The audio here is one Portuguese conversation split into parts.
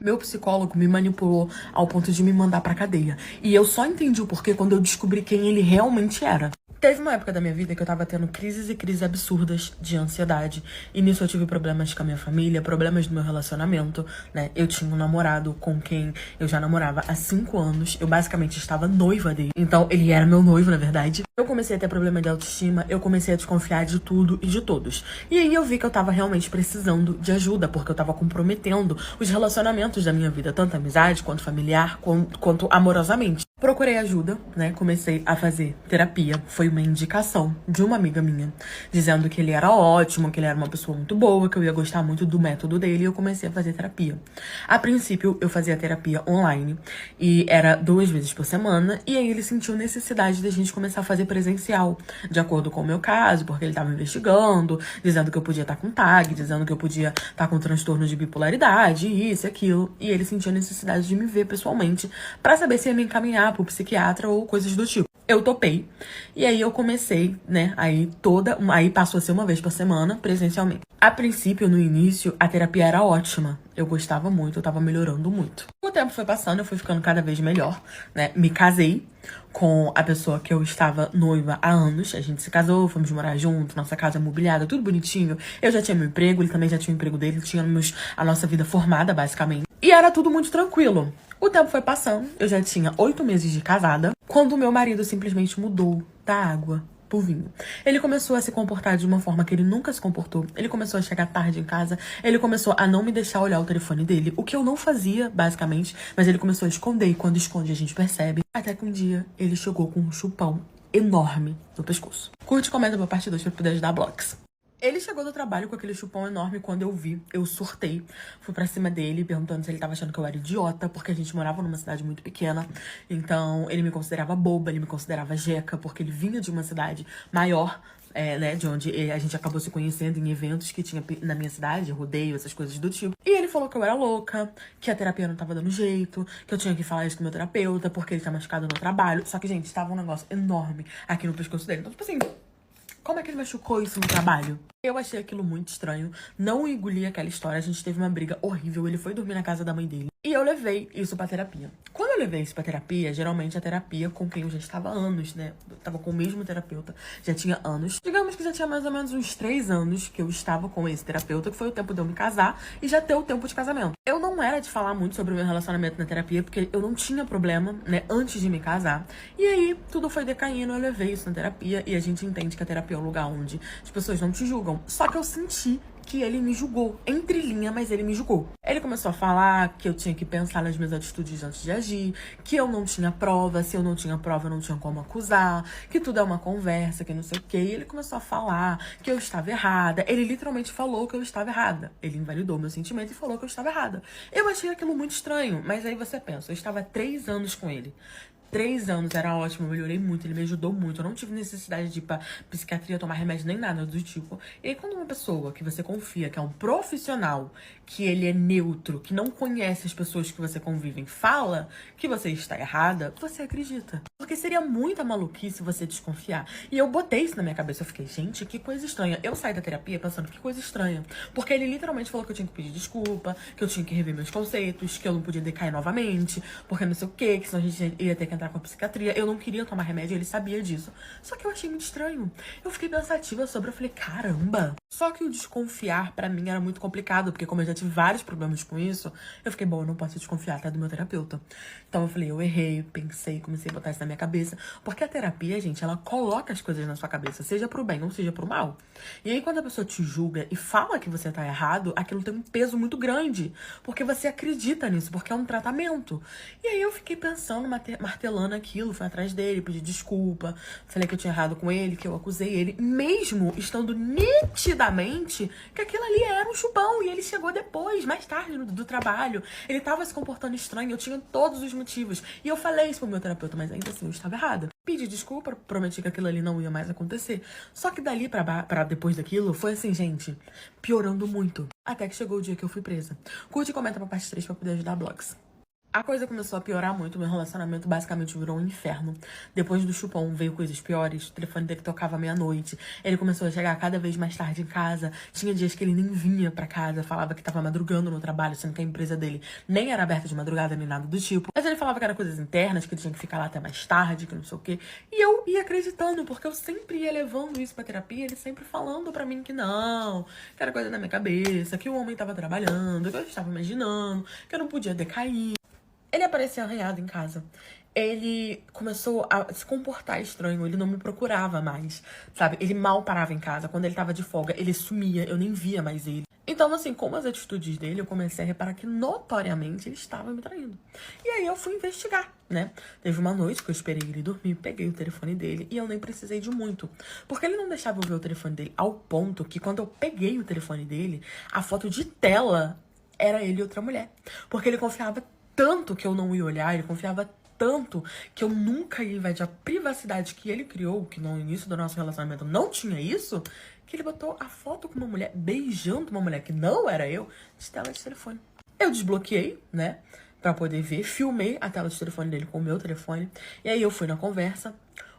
Meu psicólogo me manipulou ao ponto de me mandar pra cadeia. E eu só entendi o porquê quando eu descobri quem ele realmente era. Teve uma época da minha vida que eu tava tendo crises e crises absurdas de ansiedade. E nisso eu tive problemas com a minha família, problemas no meu relacionamento, né? Eu tinha um namorado com quem eu já namorava há 5 anos. Eu basicamente estava noiva dele. Então ele era meu noivo, na verdade. Eu comecei a ter problema de autoestima, eu comecei a desconfiar de tudo e de todos. E aí eu vi que eu tava realmente precisando de ajuda, porque eu tava comprometendo os relacionamentos da minha vida, tanto amizade, quanto familiar, quanto amorosamente. Procurei ajuda, né? Comecei a fazer terapia. Foi uma indicação de uma amiga minha, dizendo que ele era ótimo, que ele era uma pessoa muito boa, que eu ia gostar muito do método dele, e eu comecei a fazer terapia. A princípio, eu fazia terapia online, e era 2 vezes por semana, e aí ele sentiu necessidade de a gente começar a fazer presencial, de acordo com o meu caso, porque ele estava investigando, dizendo que eu podia estar com TAG, dizendo que eu podia estar com transtorno de bipolaridade, isso e aquilo, e ele sentiu a necessidade de me ver pessoalmente, pra saber se ia me encaminhar pro psiquiatra ou coisas do tipo. Eu topei. E aí eu comecei, né? Aí passou a ser 1 vez por semana, presencialmente. A princípio, no início, a terapia era ótima. Eu gostava muito, eu tava melhorando muito. O tempo foi passando, eu fui ficando cada vez melhor, né? Me casei com a pessoa que eu estava noiva há anos. A gente se casou, fomos morar junto, nossa casa mobiliada, tudo bonitinho. Eu já tinha meu emprego, ele também já tinha o emprego dele. Tínhamos a nossa vida formada, basicamente. E era tudo muito tranquilo. O tempo foi passando, eu já tinha 8 meses de casada, quando o meu marido simplesmente mudou da água pro vinho. Ele começou a se comportar de uma forma que ele nunca se comportou. Ele começou a chegar tarde em casa, ele começou a não me deixar olhar o telefone dele, o que eu não fazia, basicamente, mas ele começou a esconder, e quando esconde a gente percebe. Até que um dia ele chegou com um chupão enorme no pescoço. Curte e comenta pra parte 2 pra poder ajudar a Blox. Ele chegou do trabalho com aquele chupão enorme. Quando eu vi, eu surtei. Fui pra cima dele, perguntando se ele tava achando que eu era idiota, porque a gente morava numa cidade muito pequena. Então, ele me considerava boba, ele me considerava jeca, porque ele vinha de uma cidade maior, né, de onde a gente acabou se conhecendo em eventos que tinha na minha cidade, rodeio, essas coisas do tipo. E ele falou que eu era louca, que a terapia não tava dando jeito, que eu tinha que falar isso com o meu terapeuta, porque ele tá machucado no trabalho. Só que, gente, tava um negócio enorme aqui no pescoço dele. Então, tipo assim, como é que ele machucou isso no trabalho? Eu achei aquilo muito estranho, não engoli aquela história, a gente teve uma briga horrível, ele foi dormir na casa da mãe dele. E eu levei isso pra terapia. Quando eu levei isso pra terapia, geralmente a terapia com quem eu já estava há anos, né? Eu tava com o mesmo terapeuta, já tinha anos. Digamos que já tinha mais ou menos uns 3 anos que eu estava com esse terapeuta, que foi o tempo de eu me casar e já ter o tempo de casamento. Eu não era de falar muito sobre o meu relacionamento na terapia, porque eu não tinha problema, né, antes de me casar. E aí, tudo foi decaindo, eu levei isso na terapia, e a gente entende que a terapia é um lugar onde as pessoas não te julgam. Só que eu senti que ele me julgou, entre linha, mas ele me julgou. Ele começou a falar que eu tinha que pensar nas minhas atitudes antes de agir, que eu não tinha prova, se eu não tinha prova eu não tinha como acusar, que tudo é uma conversa, que não sei o quê. E ele começou a falar que eu estava errada. Ele literalmente falou que eu estava errada. Ele invalidou meu sentimento e falou que eu estava errada. Eu achei aquilo muito estranho, mas aí você pensa, eu estava há 3 anos com ele. 3 anos, era ótimo, eu melhorei muito, ele me ajudou muito. Eu não tive necessidade de ir pra psiquiatria, tomar remédio, nem nada do tipo. E aí, quando uma pessoa que você confia, que é um profissional, que ele é neutro, que não conhece as pessoas que você convive, fala que você está errada, você acredita. Porque seria muita maluquice você desconfiar. E eu botei isso na minha cabeça, eu fiquei, gente, que coisa estranha. Eu saí da terapia pensando, que coisa estranha. Porque ele literalmente falou que eu tinha que pedir desculpa, que eu tinha que rever meus conceitos, que eu não podia decair novamente, porque não sei o quê, que senão a gente ia ter que entrar com a psiquiatria. Eu não queria tomar remédio, ele sabia disso. Só que eu achei muito estranho. Eu fiquei pensativa sobre, eu falei, caramba. Só que o desconfiar pra mim era muito complicado, porque como eu já tive vários problemas com isso, eu fiquei, bom, eu não posso desconfiar até do meu terapeuta. Então eu falei, eu errei, pensei, comecei a botar isso na minha cabeça. Porque a terapia, gente, ela coloca as coisas na sua cabeça, seja pro bem ou seja pro mal. E aí quando a pessoa te julga e fala que você tá errado, aquilo tem um peso muito grande. Porque você acredita nisso, porque é um tratamento. E aí eu fiquei pensando, martelando aquilo, fui atrás dele, pedi desculpa, falei que eu tinha errado com ele, que eu acusei ele, mesmo estando nitidamente que aquilo ali era um chupão, e ele chegou depois, mais tarde do trabalho, ele tava se comportando estranho, eu tinha todos os motivos, e eu falei isso pro meu terapeuta, mas ainda assim eu estava errada. Pedi desculpa, prometi que aquilo ali não ia mais acontecer, só que dali pra depois daquilo, foi assim, gente, piorando muito, até que chegou o dia que eu fui presa. Curte e comenta pra parte 3 pra poder ajudar a Blox. A coisa começou a piorar muito, meu relacionamento basicamente virou um inferno. Depois do chupão veio coisas piores, o telefone dele tocava meia-noite, ele começou a chegar cada vez mais tarde em casa, tinha dias que ele nem vinha pra casa, falava que tava madrugando no trabalho, sendo que a empresa dele nem era aberta de madrugada nem nada do tipo. Mas ele falava que era coisas internas, que ele tinha que ficar lá até mais tarde, que não sei o quê. E eu ia acreditando, porque eu sempre ia levando isso pra terapia, ele sempre falando pra mim que não, que era coisa da minha cabeça, que o homem tava trabalhando, que eu estava imaginando, que eu não podia decair. Ele aparecia arranhado em casa. Ele começou a se comportar estranho, ele não me procurava mais, sabe? Ele mal parava em casa. Quando ele tava de folga, ele sumia, eu nem via mais ele. Então, assim, com as atitudes dele, eu comecei a reparar que notoriamente ele estava me traindo. E aí eu fui investigar, né? Teve uma noite que eu esperei ele dormir, peguei o telefone dele e eu nem precisei de muito. Porque ele não deixava eu ver o telefone dele ao ponto que quando eu peguei o telefone dele, a foto de tela era ele e outra mulher. Porque ele confiava tanto que eu não ia olhar, ele confiava tanto que eu nunca ia invadir a privacidade que ele criou, que no início do nosso relacionamento não tinha isso, que ele botou a foto com uma mulher beijando uma mulher que não era eu, de tela de telefone. Eu desbloqueei, né, pra poder ver, filmei a tela de telefone dele com o meu telefone, e aí eu fui na conversa,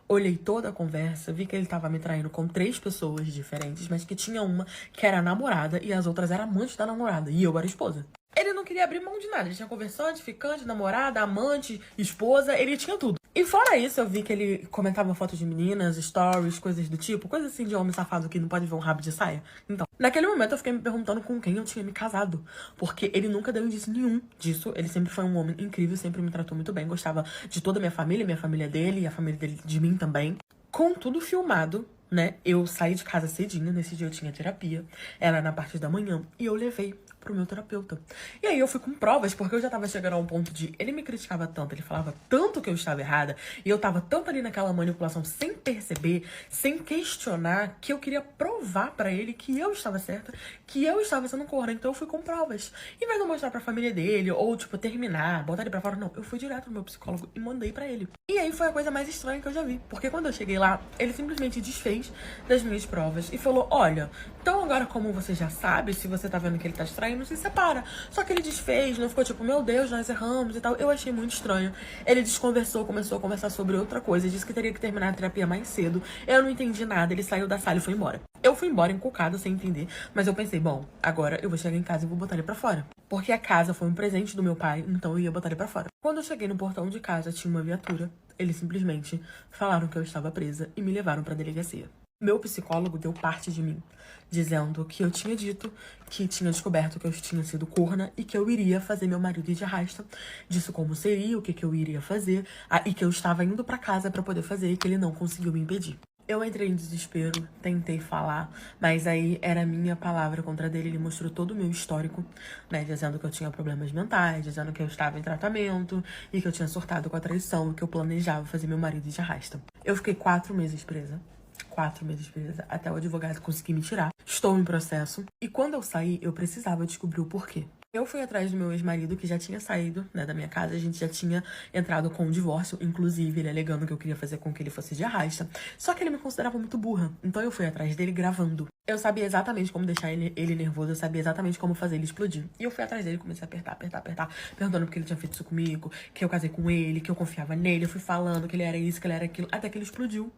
olhei toda a conversa, vi que ele tava me traindo com 3 pessoas diferentes, mas que tinha uma que era a namorada e as outras eram amantes da namorada, e eu era a esposa. Ele não queria abrir mão de nada. Ele tinha conversante, ficante, namorada, amante, esposa. Ele tinha tudo. E fora isso, eu vi que ele comentava fotos de meninas, stories, coisas do tipo. Coisa assim de homem safado que não pode ver um rabo de saia. Então, naquele momento eu fiquei me perguntando com quem eu tinha me casado. Porque ele nunca deu indício nenhum disso. Ele sempre foi um homem incrível, sempre me tratou muito bem. Gostava de toda a minha família dele e a família dele de mim também. Com tudo filmado, né? Eu saí de casa cedinho. Nesse dia eu tinha terapia. Era na parte da manhã. E eu levei pro meu terapeuta. E aí eu fui com provas, porque eu já tava chegando a um ponto de... Ele me criticava tanto, ele falava tanto que eu estava errada, e eu tava tanto ali naquela manipulação, sem perceber, sem questionar, que eu queria provar pra ele que eu estava certa, que eu estava sendo corna. Então eu fui com provas. Em vez de eu mostrar pra família dele, ou tipo, terminar, botar ele pra fora, não. Eu fui direto no meu psicólogo e mandei pra ele. E aí foi a coisa mais estranha que eu já vi. Porque quando eu cheguei lá, ele simplesmente desfez das minhas provas e falou, olha, então agora como você já sabe, se você tá vendo que ele tá estranho, não se separa. Só que ele desfez, não ficou tipo, meu Deus, nós erramos e tal. Eu achei muito estranho. Ele desconversou, começou a conversar sobre outra coisa, disse que teria que terminar a terapia mais cedo. Eu não entendi nada, ele saiu da sala e foi embora. Eu fui embora encucada, sem entender, mas eu pensei, bom, agora eu vou chegar em casa e vou botar ele pra fora. Porque a casa foi um presente do meu pai, então eu ia botar ele pra fora. Quando eu cheguei no portão de casa, tinha uma viatura. Eles simplesmente falaram que eu estava presa e me levaram pra delegacia. Meu psicólogo deu parte de mim, dizendo que eu tinha dito que tinha descoberto que eu tinha sido corna e que eu iria fazer meu marido ir de arrasta, disso como seria, o que eu iria fazer, e que eu estava indo pra casa pra poder fazer e que ele não conseguiu me impedir. Eu entrei em desespero, tentei falar, mas aí era a minha palavra contra dele. Ele mostrou todo o meu histórico, né, dizendo que eu tinha problemas mentais, dizendo que eu estava em tratamento e que eu tinha surtado com a traição e que eu planejava fazer meu marido ir de arrasta. Eu fiquei 4 meses presa. 4 meses presa, até o advogado conseguir me tirar. Estou em processo. E quando eu saí, eu precisava descobrir o porquê. Eu fui atrás do meu ex-marido, que já tinha saído, né, da minha casa. A gente já tinha entrado com o divórcio, inclusive ele alegando que eu queria fazer com que ele fosse de arrasta. Só que ele me considerava muito burra. Então eu fui atrás dele gravando. Eu sabia exatamente como deixar ele nervoso, eu sabia exatamente como fazer ele explodir. E eu fui atrás dele, comecei a apertar, perguntando porque ele tinha feito isso comigo, que eu casei com ele, que eu confiava nele. Eu fui falando que ele era isso, que ele era aquilo, até que ele explodiu.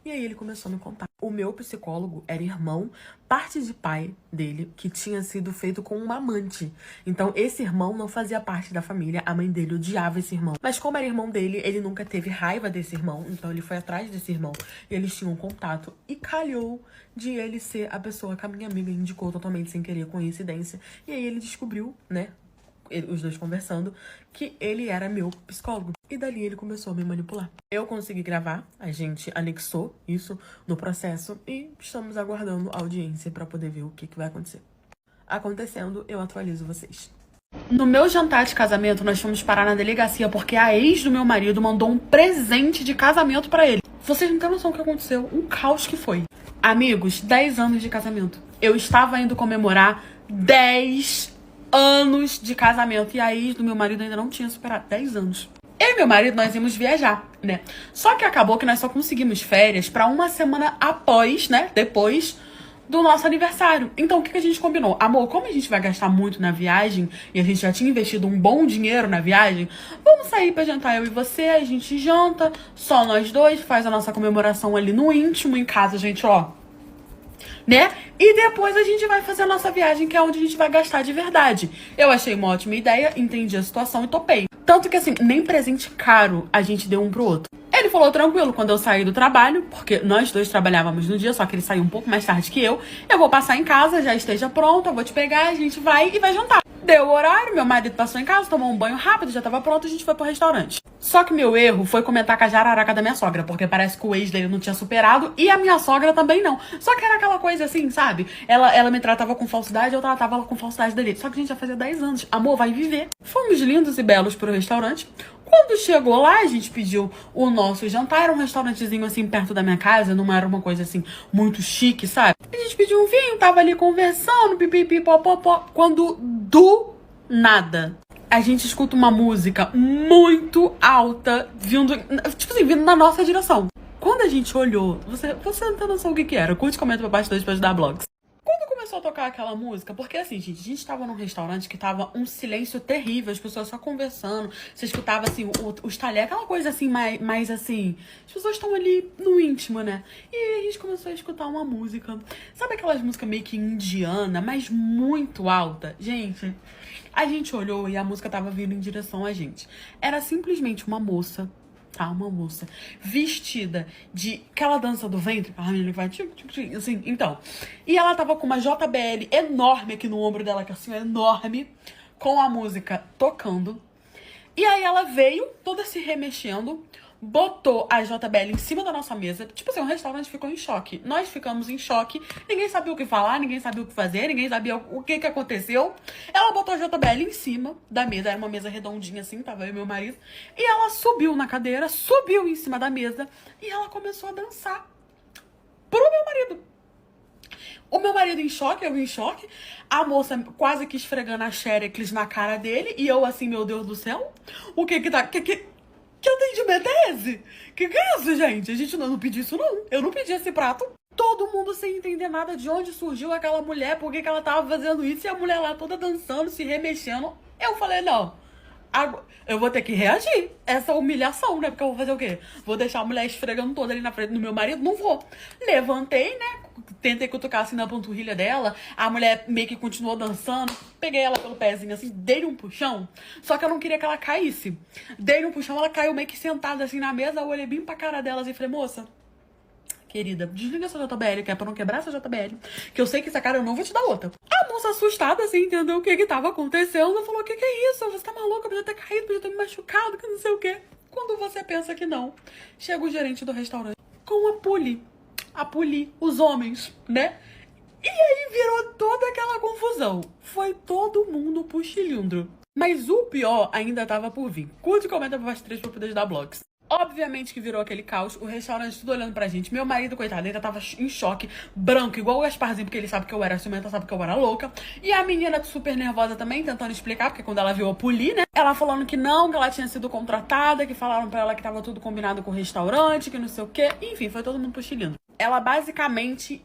E aí ele começou a me contar. O meu psicólogo era irmão, parte de pai dele, que tinha sido feito com uma amante. Então esse irmão não fazia parte da família, a mãe dele odiava esse irmão. Mas como era irmão dele, ele nunca teve raiva desse irmão, então ele foi atrás desse irmão. E eles tinham contato e calhou de ele ser a pessoa que a minha amiga indicou totalmente sem querer, coincidência. E aí ele descobriu, né, os dois conversando, que ele era meu psicólogo. E dali ele começou a me manipular. Eu consegui gravar, a gente anexou isso no processo e estamos aguardando a audiência pra poder ver o que vai acontecer. Acontecendo, eu atualizo vocês. No meu jantar de casamento, nós fomos parar na delegacia porque a ex do meu marido mandou um presente de casamento pra ele. Vocês não têm noção do que aconteceu, um caos que foi. Amigos, 10 anos de casamento. Eu estava indo comemorar 10 anos de casamento e a ex do meu marido ainda não tinha superado 10 anos. Eu e meu marido, nós íamos viajar, né? Só que acabou que nós só conseguimos férias pra uma semana após, né? Depois do nosso aniversário. Então, o que a gente combinou? Amor, como a gente vai gastar muito na viagem e a gente já tinha investido um bom dinheiro na viagem, vamos sair pra jantar eu e você, a gente janta, só nós dois, faz a nossa comemoração ali no íntimo, em casa, a gente, ó, né? E depois a gente vai fazer a nossa viagem, que é onde a gente vai gastar de verdade. Eu achei uma ótima ideia, entendi a situação e topei. Tanto que, assim, nem presente caro a gente deu um pro outro. Ele falou tranquilo, quando eu saí do trabalho, porque nós dois trabalhávamos no dia, só que ele saiu um pouco mais tarde que eu vou passar em casa, já esteja pronto, eu vou te pegar, a gente vai e vai jantar. Deu o horário, meu marido passou em casa, tomou um banho rápido, já tava pronto, a gente foi pro restaurante. Só que meu erro foi comentar com a jararaca da minha sogra, porque parece que o ex dele não tinha superado e a minha sogra também não. Só que era aquela coisa assim, sabe? Ela me tratava com falsidade, eu tratava ela com falsidade dele. Só que a gente já fazia 10 anos. Amor, vai viver. Fomos lindos e belos pro restaurante. Quando chegou lá, a gente pediu o nosso jantar. Era um restaurantezinho assim perto da minha casa, não era uma coisa assim muito chique, sabe? A gente pediu um vinho, tava ali conversando, pipipi, popopó. Quando do nada a gente escuta uma música muito alta vindo, tipo assim, vindo na nossa direção. Quando a gente olhou, você não tem noção o que era. Curte e comenta pra baixo depois de dar blogs. Quando começou a tocar aquela música, porque assim, gente, a gente tava num restaurante que tava um silêncio terrível, as pessoas só conversando, você escutava assim, os talheres, aquela coisa assim, mais assim, as pessoas estão ali no íntimo, né? E aí a gente começou a escutar uma música, sabe aquelas músicas meio que indiana, mas muito alta? Gente, a gente olhou e a música tava vindo em direção a gente. Era simplesmente uma moça, tá? Uma moça vestida de aquela dança do ventre, a menina que vai assim, então. E ela tava com uma JBL enorme aqui no ombro dela, que assim, enorme, com a música tocando. E aí ela veio, toda se remexendo, botou a JBL em cima da nossa mesa. Tipo assim, o restaurante ficou em choque. Nós ficamos em choque. Ninguém sabia o que falar, ninguém sabia o que fazer, ninguém sabia o que aconteceu. Ela botou a JBL em cima da mesa. Era uma mesa redondinha assim, tava eu e meu marido. E ela subiu na cadeira, subiu em cima da mesa e ela começou a dançar pro meu marido. O meu marido em choque, eu em choque. A moça quase que esfregando a xereclis na cara dele. E eu assim, meu Deus do céu. O que que tá... Que atendimento é esse? Que é isso, gente? A gente não pediu isso, não. Eu não pedi esse prato. Todo mundo sem entender nada de onde surgiu aquela mulher, por que ela tava fazendo isso. E a mulher lá toda dançando, se remexendo. Eu falei, não, eu vou ter que reagir. Essa humilhação, né? Porque eu vou fazer o quê? Vou deixar a mulher esfregando toda ali na frente do meu marido? Não vou. Levantei, né? Tentei cutucar assim na panturrilha dela. A mulher meio que continuou dançando. Peguei ela pelo pezinho assim, dei-lhe um puxão. Só que eu não queria que ela caísse. Dei-lhe um puxão, ela caiu meio que sentada assim na mesa. Eu olhei bem pra cara dela assim e falei, moça, querida, desliga essa JBL, que é pra não quebrar essa JBL. Que eu sei que essa cara eu não vou te dar outra. A moça assustada, assim, entendeu o que tava acontecendo. Ela falou, o que é isso? Você tá maluca? Podia ter caído, podia ter me machucado, que não sei o quê. Quando você pensa que não, chega o gerente do restaurante com a poli, os homens, né? E aí virou toda aquela confusão. Foi todo mundo pro cilindro. Mas o pior ainda tava por vir. Curte e comenta pra três pra poder dar blogs. Obviamente que virou aquele caos, o restaurante tudo olhando pra gente. Meu marido, coitado, ainda tava em choque, branco, igual o Gasparzinho, porque ele sabe que eu era ciumenta, sabe que eu era louca. E a menina super nervosa também, tentando explicar, porque quando ela viu a poli, né? Ela falando que não, que ela tinha sido contratada, que falaram pra ela que tava tudo combinado com o restaurante, que não sei o quê. Enfim, foi todo mundo pro cilindro. Ela basicamente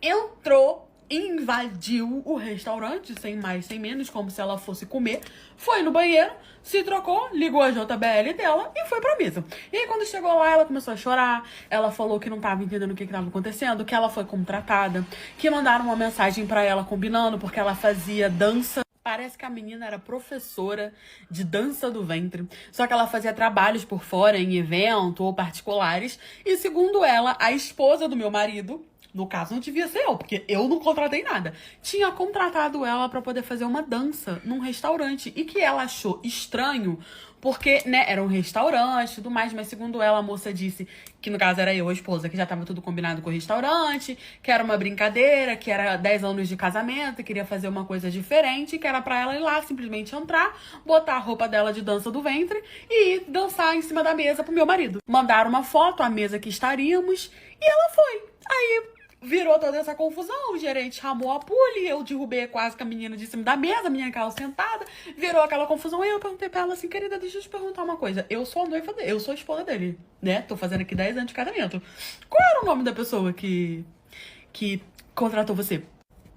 entrou, invadiu o restaurante, sem mais, sem menos, como se ela fosse comer. Foi no banheiro, se trocou, ligou a JBL dela e foi pra mesa. E aí, quando chegou lá, ela começou a chorar. Ela falou que não tava entendendo o que tava acontecendo, que ela foi contratada, que mandaram uma mensagem pra ela combinando, porque ela fazia dança. Parece que a menina era professora de dança do ventre, só que ela fazia trabalhos por fora, em evento ou particulares. E segundo ela, a esposa do meu marido, no caso não devia ser eu, porque eu não contratei nada, tinha contratado ela pra poder fazer uma dança num restaurante. E que ela achou estranho, porque, né, era um restaurante e tudo mais, mas segundo ela, a moça disse que no caso era eu, a esposa, que já tava tudo combinado com o restaurante, que era uma brincadeira, que era 10 anos de casamento, queria fazer uma coisa diferente, que era pra ela ir lá, simplesmente entrar, botar a roupa dela de dança do ventre e ir dançar em cima da mesa pro meu marido. Mandaram uma foto, a mesa que estaríamos, e ela foi. Aí virou toda essa confusão, o gerente chamou a poli, eu derrubei quase que a menina de cima da mesa, a menina caiu sentada, virou aquela confusão. Aí eu perguntei pra ela assim, querida, deixa eu te perguntar uma coisa. Eu sou a noiva dele, eu sou a esposa dele, né? Tô fazendo aqui 10 anos de casamento. Qual era o nome da pessoa que contratou você?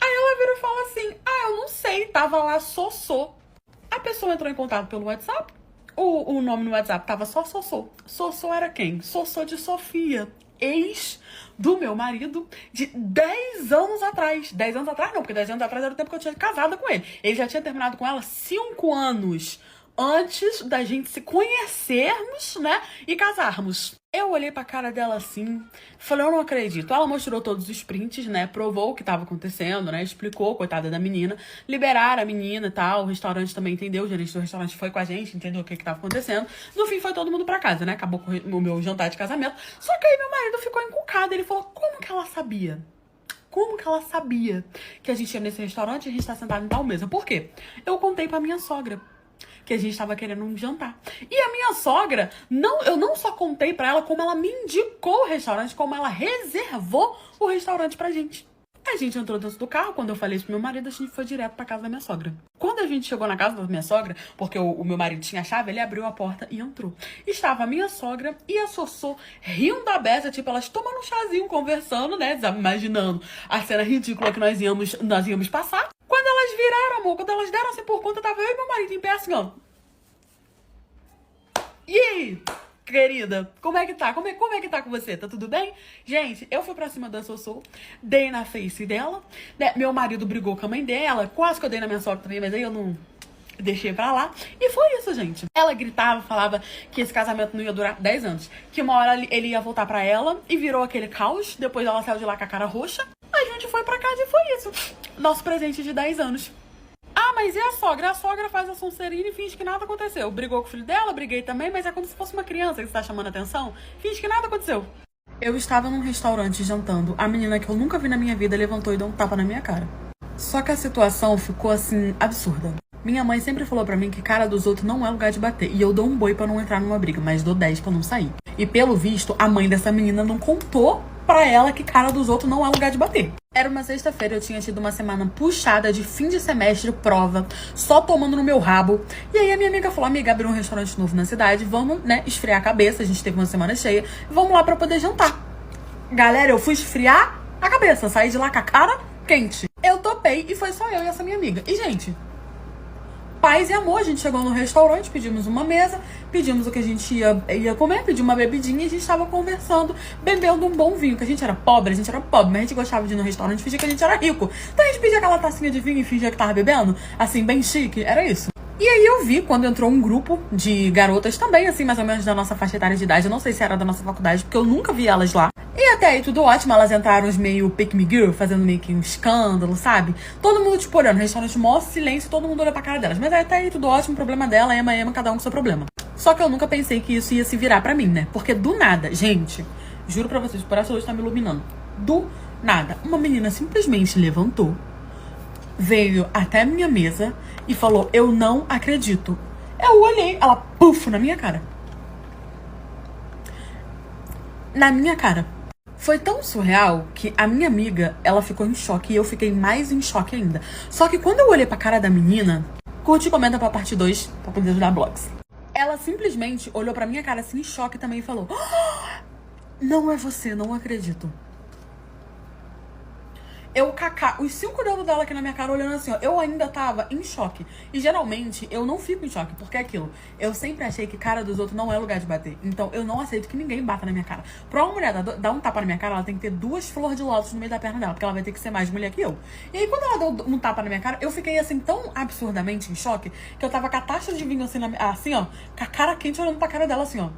Aí ela vira e fala assim, eu não sei, tava lá Sossô. A pessoa entrou em contato pelo WhatsApp, o nome no WhatsApp tava só Sossô. Sossô era quem? Sossô de Sofia, ex do meu marido de 10 anos atrás. 10 anos atrás não, porque 10 anos atrás era o tempo que eu tinha casado com ele. Ele já tinha terminado com ela 5 anos antes da gente se conhecermos, né, e casarmos. Eu olhei pra cara dela assim, falei, eu não acredito. Ela mostrou todos os prints, né, provou o que tava acontecendo, né, explicou, coitada da menina, liberaram a menina e tal, o restaurante também entendeu, o gerente do restaurante foi com a gente, entendeu o que tava acontecendo. No fim foi todo mundo pra casa, né, acabou com o meu jantar de casamento. Só que aí meu marido ficou encucado, ele falou, como que ela sabia? Como que ela sabia que a gente ia nesse restaurante e a gente tá sentado em tal mesa? Por quê? Eu contei pra minha sogra que a gente tava querendo um jantar. E a minha sogra, eu não só contei pra ela, como ela me indicou o restaurante, como ela reservou o restaurante pra gente. A gente entrou dentro do carro, quando eu falei isso pro meu marido, a gente foi direto pra casa da minha sogra. Quando a gente chegou na casa da minha sogra, porque o meu marido tinha a chave, ele abriu a porta e entrou. Estava a minha sogra e a Sossô rindo da beça, tipo, elas tomando um chazinho, conversando, né, imaginando a cena ridícula que nós íamos passar. Quando elas viraram, amor, quando elas deram assim por conta, tava eu e meu marido em pé assim, ó. E aí, querida, como é que tá? Como é que tá com você? Tá tudo bem? Gente, eu fui pra cima da Sossô, dei na face dela, né? Meu marido brigou com a mãe dela, quase que eu dei na minha sogra também, mas aí eu não deixei pra lá. E foi isso, gente. Ela gritava, falava que esse casamento não ia durar 10 anos. Que uma hora ele ia voltar pra ela e virou aquele caos. Depois ela saiu de lá com a cara roxa. A gente foi pra casa e foi isso. Nosso presente de 10 anos. Ah, mas e a sogra? A sogra faz a Sonserina e finge que nada aconteceu. Brigou com o filho dela, briguei também, mas é como se fosse uma criança que está chamando atenção. Finge que nada aconteceu. Eu estava num restaurante jantando. A menina que eu nunca vi na minha vida levantou e deu um tapa na minha cara. Só que a situação ficou assim, absurda. Minha mãe sempre falou pra mim que cara dos outros não é lugar de bater. E eu dou um boi pra não entrar numa briga, mas dou 10 pra não sair. E pelo visto, a mãe dessa menina não contou pra ela que cara dos outros não é lugar de bater. Era uma sexta-feira, eu tinha tido uma semana puxada de fim de semestre, prova, só tomando no meu rabo. E aí a minha amiga falou, amiga, abriu um restaurante novo na cidade, vamos, né, esfriar a cabeça, a gente teve uma semana cheia, vamos lá pra poder jantar. Galera, eu fui esfriar a cabeça, saí de lá com a cara quente. Eu topei e foi só eu e essa minha amiga. E, gente, paz e amor, a gente chegou no restaurante, pedimos uma mesa, pedimos o que a gente ia comer, pedimos uma bebidinha e a gente tava conversando, bebendo um bom vinho, que a gente era pobre, mas a gente gostava de ir no restaurante e fingir que a gente era rico. Então a gente pedia aquela tacinha de vinho e fingia que tava bebendo, assim, bem chique, era isso. E aí eu vi quando entrou um grupo de garotas também, assim, mais ou menos da nossa faixa etária de idade, eu não sei se era da nossa faculdade, porque eu nunca vi elas lá. E até aí tudo ótimo, elas entraram meio pick me girl, fazendo meio que um escândalo, sabe? Todo mundo, tipo, olhando, restaurante, maior silêncio, todo mundo olha pra cara delas. Mas até aí tudo ótimo, problema dela, ema, cada um com seu problema. Só que eu nunca pensei que isso ia se virar pra mim, né? Porque do nada, gente, juro pra vocês, o coração hoje tá me iluminando. Do nada, uma menina simplesmente levantou, veio até a minha mesa e falou, eu não acredito. Eu olhei, ela, puf, na minha cara. Na minha cara. Foi tão surreal que a minha amiga, ela ficou em choque e eu fiquei mais em choque ainda. Só que quando eu olhei pra cara da menina, curte e comenta pra parte 2 pra poder ajudar blogs. Ela simplesmente olhou pra minha cara assim em choque também e falou, oh, não é você, não acredito. Os 5 dedos dela aqui na minha cara olhando assim, ó. Eu ainda tava em choque. E geralmente eu não fico em choque, porque é aquilo. Eu sempre achei que cara dos outros não é lugar de bater. Então eu não aceito que ninguém bata na minha cara. Pra uma mulher dar um tapa na minha cara, ela tem que ter 2 flores de lótus no meio da perna dela, porque ela vai ter que ser mais mulher que eu. E aí quando ela deu um tapa na minha cara, eu fiquei assim tão absurdamente em choque que eu tava com a taça de vinho assim, ó, com a cara quente olhando pra cara dela assim, ó.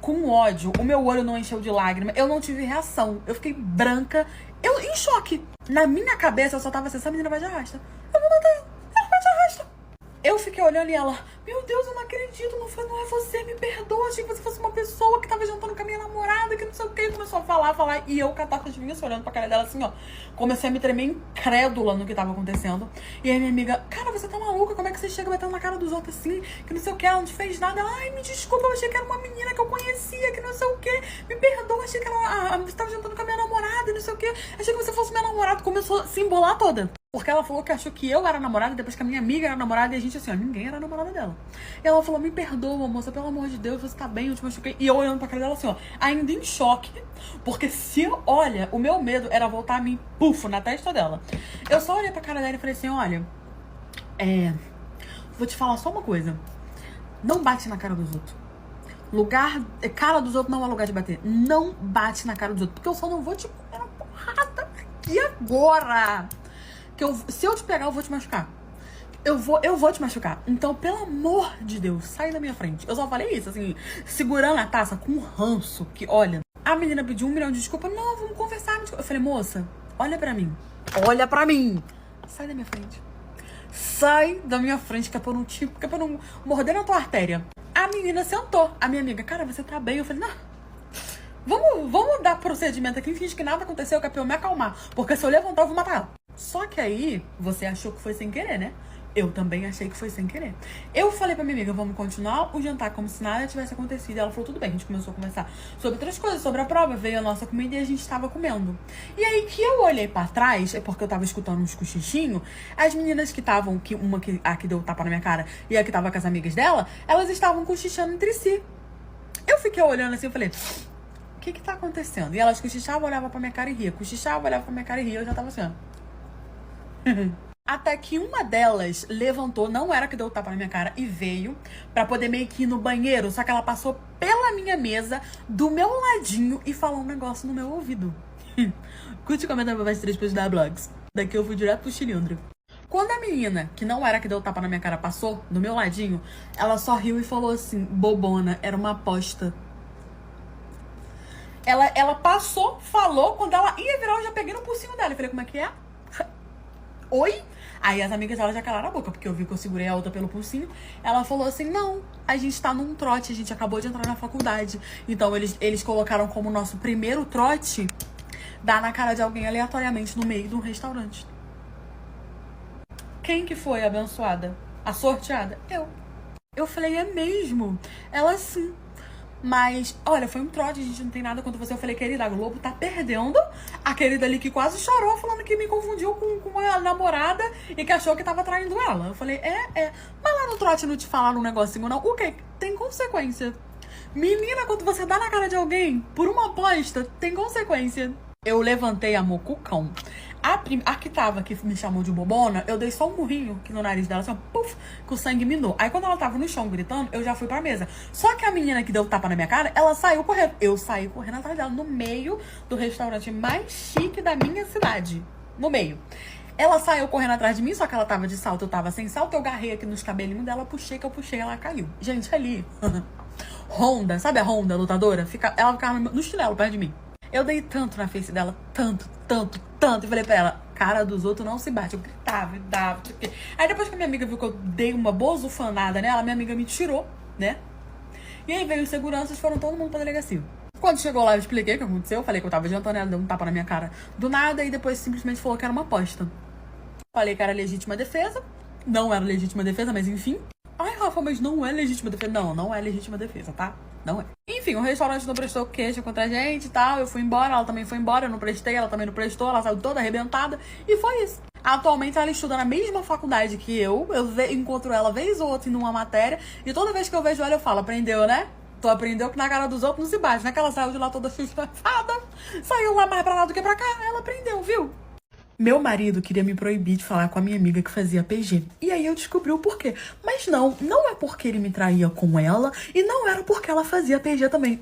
Com ódio, o meu olho não encheu de lágrima, eu não tive reação, eu fiquei branca, eu em choque. Na minha cabeça eu só tava assim, essa menina vai de arrasta, eu vou matar ela vai de arrasta. Eu fiquei olhando e ela, meu Deus, eu não acredito, não é você, me perdoa, achei que você fosse uma pessoa que tava jantando com a minha namorada, que não sei o que, começou a falar, e eu com a taça de vinho olhando pra cara dela assim, ó, comecei a me tremer incrédula no que tava acontecendo. E aí minha amiga, cara, você tá maluca, como é que você chega batendo na cara dos outros assim, que não sei o que, ela não te fez nada, ai, me desculpa, eu achei que era uma menina que eu conhecia, que não sei o que, me perdoa, achei que ela, você tava jantando com a minha namorada, não sei o que, achei que você fosse minha namorada, começou a se embolar toda. Porque ela falou que achou que eu era namorada, depois que a minha amiga era namorada, e a gente assim, ó, ninguém era namorada dela. E ela falou, me perdoa, moça, pelo amor de Deus, você tá bem, eu te machuquei. E eu olhando pra cara dela assim, ó, ainda em choque, porque se, olha, o meu medo era voltar a mim, pufo, na testa dela. Eu só olhei pra cara dela e falei assim, olha, vou te falar só uma coisa, não bate na cara dos outros. Cara dos outros não é lugar de bater. Não bate na cara dos outros, porque eu só não vou te comer na porrada aqui agora. Se eu te pegar, eu vou te machucar. Eu vou te machucar. Então, pelo amor de Deus, sai da minha frente. Eu só falei isso, assim, segurando a taça com um ranço. Que, olha, a menina pediu 1 milhão de desculpas. Não, vamos conversar. Eu falei, moça, olha pra mim. Olha pra mim. Sai da minha frente. Sai da minha frente, que é pra não morder na tua artéria. A menina sentou. A minha amiga, cara, você tá bem? Eu falei, não. Vamos dar procedimento aqui, finge que nada aconteceu, que é pra eu me acalmar. Porque se eu levantar, eu vou matar ela. Só que aí, você achou que foi sem querer, né? Eu também achei que foi sem querer. Eu falei pra minha amiga, vamos continuar o jantar como se nada tivesse acontecido. E ela falou, tudo bem. A gente começou a conversar sobre outras coisas, sobre a prova. Veio a nossa comida e a gente tava comendo. E aí que eu olhei pra trás, é porque eu tava escutando uns cochichinhos, as meninas que estavam, a que deu tapa na minha cara e a que tava com as amigas dela, elas estavam cochichando entre si. Eu fiquei olhando assim, eu falei, o que tá acontecendo? E elas cochichavam, olhavam pra minha cara e ria. Cochichavam, olhavam pra minha cara e ria. Eu já tava assim, ó. Até que uma delas levantou, não era que deu tapa na minha cara, e veio pra poder meio que ir no banheiro. Só que ela passou pela minha mesa, do meu ladinho, e falou um negócio no meu ouvido. Curte e comenta pra mais 3 pra ajudar blogs. Daqui eu fui direto pro cilindro. Quando a menina, que não era que deu tapa na minha cara, passou do meu ladinho, ela só riu e falou assim, bobona, era uma aposta. Ela passou, falou, quando ela ia virar, eu já peguei no pulsinho dela. Eu falei, como é que é? Oi? Aí as amigas dela já calaram a boca, porque eu vi que eu segurei a outra pelo pulsinho. Ela falou assim, não, a gente tá num trote, a gente acabou de entrar na faculdade. Então eles colocaram como nosso primeiro trote dar na cara de alguém aleatoriamente no meio de um restaurante. Quem que foi a abençoada? A sorteada? Eu falei, é mesmo? Ela sim. Mas, olha, foi um trote, a gente não tem nada contra você. Eu falei, querida, a Globo tá perdendo. A querida ali que quase chorou, falando que me confundiu com a namorada e que achou que tava traindo ela. Eu falei, mas lá no trote não te falaram um negocinho, não? O quê? Tem consequência. Menina, quando você dá na cara de alguém por uma aposta, tem consequência. Eu levantei a mocucão. A que tava, que me chamou de bobona, eu dei só um murrinho aqui no nariz dela, assim, ó, puf, que o sangue minou. Aí quando ela tava no chão gritando, eu já fui pra mesa. Só que a menina que deu tapa na minha cara, ela saiu correndo. Eu saí correndo atrás dela, no meio do restaurante mais chique da minha cidade. No meio. Ela saiu correndo atrás de mim, só que ela tava de salto, eu tava sem salto. Eu agarrei aqui nos cabelinhos dela, puxei, ela caiu. Gente, ali, Honda, sabe a Honda lutadora? Ela ficava no chinelo perto de mim. Eu dei tanto na face dela, tanto. E falei pra ela, cara dos outros não se bate. Eu gritava, dava, não sei o quê. Aí depois que a minha amiga viu que eu dei uma boa zufanada nela, minha amiga me tirou, né? E aí veio os seguranças, foram todo mundo pra delegacia. Quando chegou lá, eu expliquei o que aconteceu. Eu falei que eu tava jantando, ela deu um tapa na minha cara do nada. E depois simplesmente falou que era uma aposta. Falei que era legítima defesa. Não era legítima defesa, mas enfim. Ai, Rafa, mas não é legítima defesa. Não é legítima defesa, tá? Não é. Enfim, o restaurante não prestou queixa contra a gente e tal. Eu fui embora, ela também foi embora. Eu não prestei, ela também não prestou. Ela saiu toda arrebentada. E foi isso. Atualmente ela estuda na mesma faculdade que eu. Encontro ela vez ou outra em uma matéria. E toda vez que eu vejo ela, eu falo, aprendeu, né? Tu aprendeu que na cara dos outros não se bate, né? Que ela saiu de lá toda chufada. Saiu lá mais pra lá do que pra cá. Ela aprendeu, viu? Meu marido queria me proibir de falar com a minha amiga que fazia PG. E aí eu descobri o porquê. Mas não é porque ele me traía com ela e não era porque ela fazia PG também.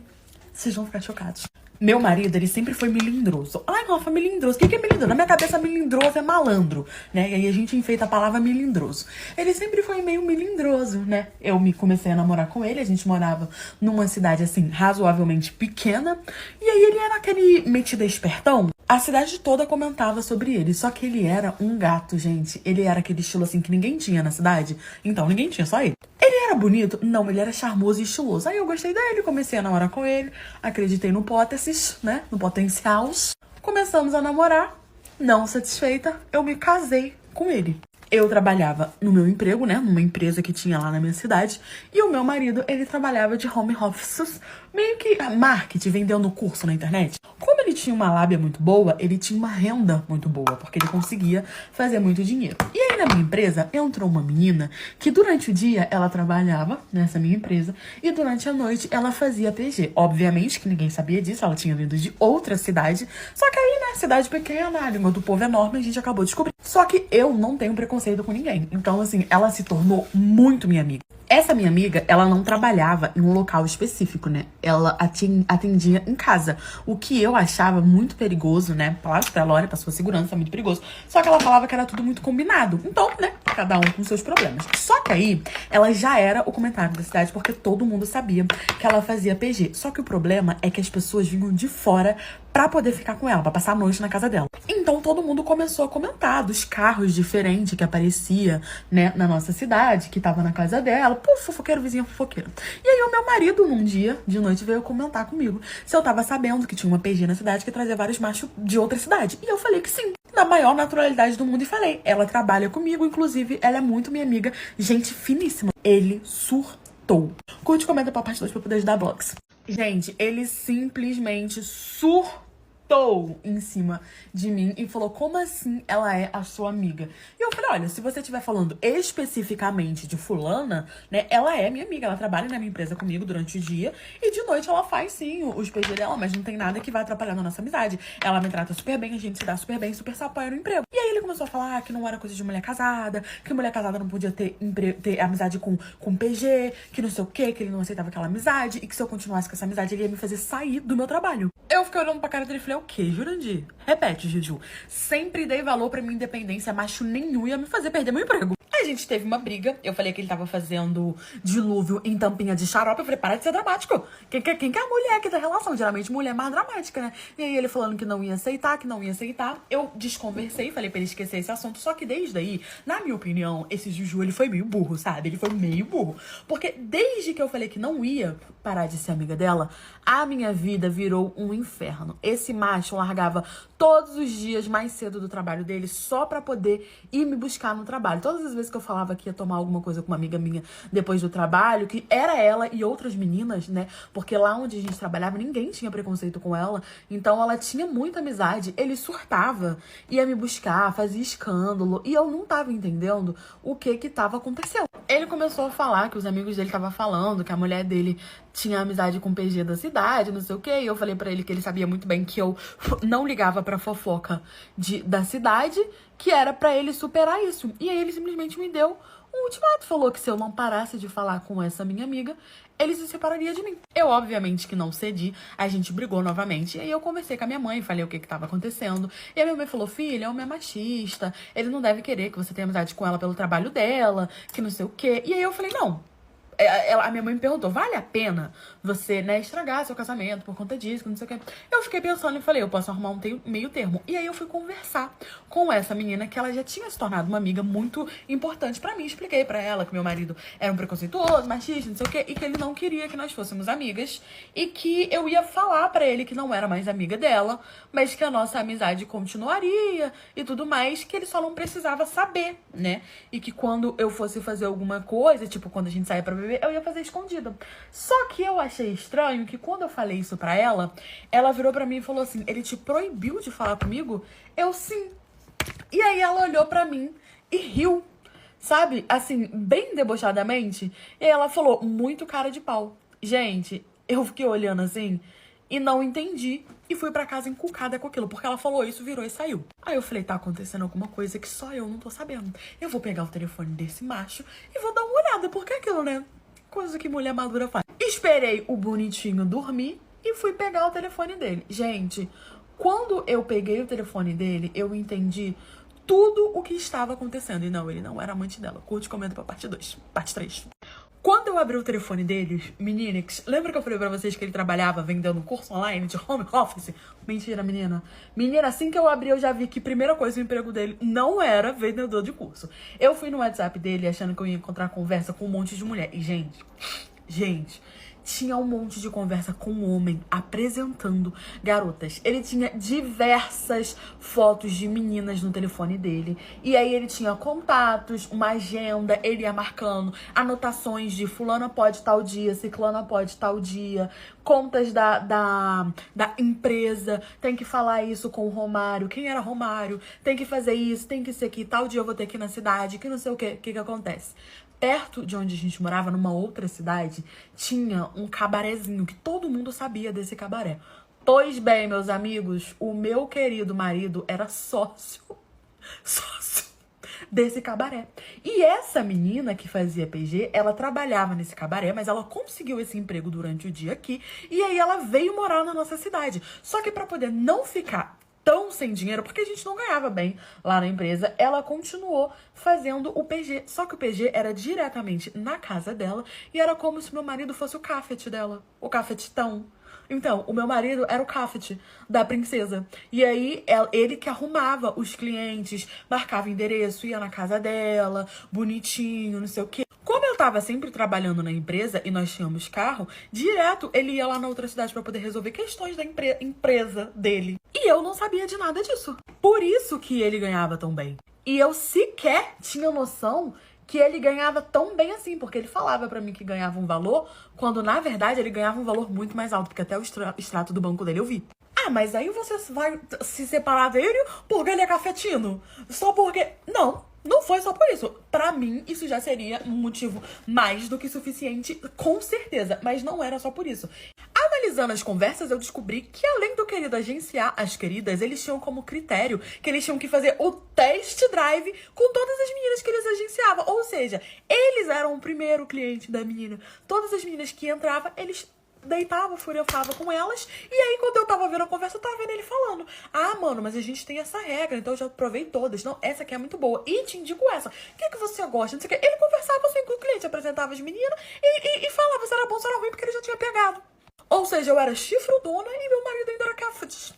Vocês vão ficar chocados. Meu marido, ele sempre foi melindroso. Ai, Rafa, melindroso. O que é melindroso? Na minha cabeça, melindroso é malandro, né? E aí a gente enfeita a palavra melindroso. Ele sempre foi meio melindroso, né? Eu comecei a namorar com ele, a gente morava numa cidade, assim, razoavelmente pequena. E aí ele era aquele metido espertão. A cidade toda comentava sobre ele, só que ele era um gato, gente. Ele era aquele estilo, assim, que ninguém tinha na cidade. Então, ninguém tinha, só ele. Ele era bonito? Não, ele era charmoso e estiloso. Aí eu gostei dele, comecei a namorar com ele. Acreditei no hipóteses, né? No potencial. Começamos a namorar. Não satisfeita, eu me casei com ele. Eu trabalhava no meu emprego, né? Numa empresa que tinha lá na minha cidade. E o meu marido, ele trabalhava de home office, meio que marketing, vendendo curso na internet. Como ele tinha uma lábia muito boa, ele tinha uma renda muito boa, porque ele conseguia fazer muito dinheiro. E aí na minha empresa entrou uma menina que durante o dia ela trabalhava nessa minha empresa e durante a noite ela fazia PG. Obviamente que ninguém sabia disso, ela tinha vindo de outra cidade, só que aí, né, cidade pequena, a língua do povo é enorme, a gente acabou descobrindo. Só que eu não tenho preconceito com ninguém, então assim, ela se tornou muito minha amiga. Essa minha amiga, ela não trabalhava em um local específico, né? Ela atendia em casa. O que eu achava muito perigoso, né? Palavras pra ela, olha, pra sua segurança, é muito perigoso. Só que ela falava que era tudo muito combinado. Então, né? Cada um com seus problemas. Só que aí, ela já era o comentário da cidade, porque todo mundo sabia que ela fazia PG. Só que o problema é que as pessoas vinham de fora pra poder ficar com ela, pra passar a noite na casa dela. Então todo mundo começou a comentar dos carros diferentes que aparecia, né, na nossa cidade, que tava na casa dela. Pô, fofoqueiro, vizinha fofoqueira. E aí o meu marido, num dia de noite, veio comentar comigo se eu tava sabendo que tinha uma PG na cidade que trazia vários machos de outra cidade. E eu falei que sim, na maior naturalidade do mundo, e falei, ela trabalha comigo, inclusive ela é muito minha amiga, gente finíssima. Ele surtou. Curte e comenta pra parte 2 pra eu poder ajudar blogs. Gente, ele simplesmente surtou em cima de mim e falou, como assim ela é a sua amiga? E eu falei, olha, se você estiver falando especificamente de fulana, né, ela é minha amiga, ela trabalha na minha empresa comigo durante o dia e de noite ela faz sim os PG dela, mas não tem nada que vai atrapalhar na nossa amizade. Ela me trata super bem, a gente se dá super bem, super se apoia no emprego. E aí ele começou a falar que não era coisa de mulher casada, que mulher casada não podia ter amizade com PG, que não sei o quê, que ele não aceitava aquela amizade e que se eu continuasse com essa amizade ele ia me fazer sair do meu trabalho. Eu fiquei olhando pra cara dele e falei, o quê, Jurandir? Repete, Juju. Sempre dei valor pra minha independência, macho nenhum ia me fazer perder meu emprego. A gente teve uma briga, eu falei que ele tava fazendo dilúvio em tampinha de xarope, eu falei, para de ser dramático. Quem que é a mulher aqui da relação? Geralmente mulher é mais dramática, né? E aí ele falando que não ia aceitar, eu desconversei, falei pra ele esquecer esse assunto, só que desde aí, na minha opinião, esse Juju, ele foi meio burro, sabe? Ele foi meio burro. Porque desde que eu falei que não ia parar de ser amiga dela, a minha vida virou um inferno. Esse macho largava todos os dias mais cedo do trabalho dele só pra poder ir me buscar no trabalho. Todas as vezes que eu falava que ia tomar alguma coisa com uma amiga minha depois do trabalho, que era ela e outras meninas, né? Porque lá onde a gente trabalhava, ninguém tinha preconceito com ela. Então ela tinha muita amizade. Ele surtava, ia me buscar, fazia escândalo. E eu não tava entendendo o que tava acontecendo. Ele começou a falar que os amigos dele estavam falando que a mulher dele tinha amizade com o PG da cidade, não sei o quê. E eu falei pra ele que ele sabia muito bem que eu não ligava pra fofoca da cidade, que era pra ele superar isso. E aí ele simplesmente me deu um ultimato. Falou que se eu não parasse de falar com essa minha amiga, ele se separaria de mim. Eu, obviamente, que não cedi. A gente brigou novamente. E aí eu conversei com a minha mãe, falei o que tava acontecendo. E a minha mãe falou, filha, é um homem machista. Ele não deve querer que você tenha amizade com ela pelo trabalho dela, que não sei o quê. E aí eu falei, não. A minha mãe me perguntou, vale a pena você, né, estragar seu casamento por conta disso, não sei o que. Eu fiquei pensando e falei, eu posso arrumar um meio termo. E aí eu fui conversar com essa menina que ela já tinha se tornado uma amiga muito importante pra mim. Expliquei pra ela que meu marido era um preconceituoso, machista, não sei o que, e que ele não queria que nós fôssemos amigas e que eu ia falar pra ele que não era mais amiga dela, mas que a nossa amizade continuaria e tudo mais, que ele só não precisava saber, né? E que quando eu fosse fazer alguma coisa, tipo quando a gente saia pra beber, eu ia fazer escondida. Só que eu achei estranho que quando eu falei isso pra ela, ela virou pra mim e falou assim, ele te proibiu de falar comigo? Eu, sim. E aí ela olhou pra mim e riu, sabe? Assim, bem debochadamente. E aí ela falou, muito cara de pau. Gente, eu fiquei olhando assim e não entendi. E fui pra casa encucada com aquilo, porque ela falou isso, virou e saiu. Aí eu falei, tá acontecendo alguma coisa que só eu não tô sabendo. Eu vou pegar o telefone desse macho e vou dar uma olhada, porque é aquilo, né? Coisa que mulher madura faz. Esperei o bonitinho dormir e fui pegar o telefone dele. Gente, quando eu peguei o telefone dele, eu entendi tudo o que estava acontecendo. E não, ele não era amante dela. Curte e comenta pra parte 2, parte 3. Quando eu abri o telefone deles, menines, lembra que eu falei pra vocês que ele trabalhava vendendo um curso online de home office? Mentira, menina. Menina, assim que eu abri, eu já vi que primeira coisa, o emprego dele não era vendedor de curso. Eu fui no WhatsApp dele achando que eu ia encontrar conversa com um monte de mulher. E, gente, tinha um monte de conversa com um homem apresentando garotas. Ele tinha diversas fotos de meninas no telefone dele. E aí ele tinha contatos, uma agenda, ele ia marcando anotações de fulana pode tal dia, ciclana pode tal dia, contas da empresa, tem que falar isso com o Romário, quem era Romário, tem que fazer isso, tem que ser aqui, tal dia eu vou ter aqui na cidade, que não sei o que acontece. Perto de onde a gente morava, numa outra cidade, tinha um cabarezinho que todo mundo sabia desse cabaré. Pois bem, meus amigos, o meu querido marido era sócio desse cabaré. E essa menina que fazia PG, ela trabalhava nesse cabaré, mas ela conseguiu esse emprego durante o dia aqui, e aí ela veio morar na nossa cidade. Só que para poder não ficar tão sem dinheiro, porque a gente não ganhava bem lá na empresa, ela continuou fazendo o PG. Só que o PG era diretamente na casa dela e era como se meu marido fosse o cafete dela, o cafetitão. Então, o meu marido era o cafete da princesa. E aí, ele que arrumava os clientes, marcava endereço, ia na casa dela, bonitinho, não sei o quê. Como eu tava sempre trabalhando na empresa e nós tínhamos carro, direto ele ia lá na outra cidade pra poder resolver questões da empresa dele. E eu não sabia de nada disso. Por isso que ele ganhava tão bem. E eu sequer tinha noção que ele ganhava tão bem assim, porque ele falava pra mim que ganhava um valor, quando na verdade ele ganhava um valor muito mais alto, porque até o extrato do banco dele eu vi. Ah, mas aí você vai se separar dele porque ele é cafetino? Só porque... Não foi só por isso. Pra mim, isso já seria um motivo mais do que suficiente, com certeza. Mas não era só por isso. Analisando as conversas, eu descobri que além do querido agenciar as queridas, eles tinham como critério que eles tinham que fazer o test drive com todas as meninas que eles agenciavam. Ou seja, eles eram o primeiro cliente da menina. Todas as meninas que entravam, eles deitava, furiofa com elas. E aí, quando eu tava vendo a conversa, eu tava vendo ele falando: ah, mano, mas a gente tem essa regra, então eu já provei todas. Não, essa aqui é muito boa. E te indico essa. O que você gosta? Não sei o que. Ele conversava assim com o cliente, apresentava as meninas e falava se era bom, se era ruim, porque ele já tinha pegado. Ou seja, eu era chifrudona e meu marido ainda era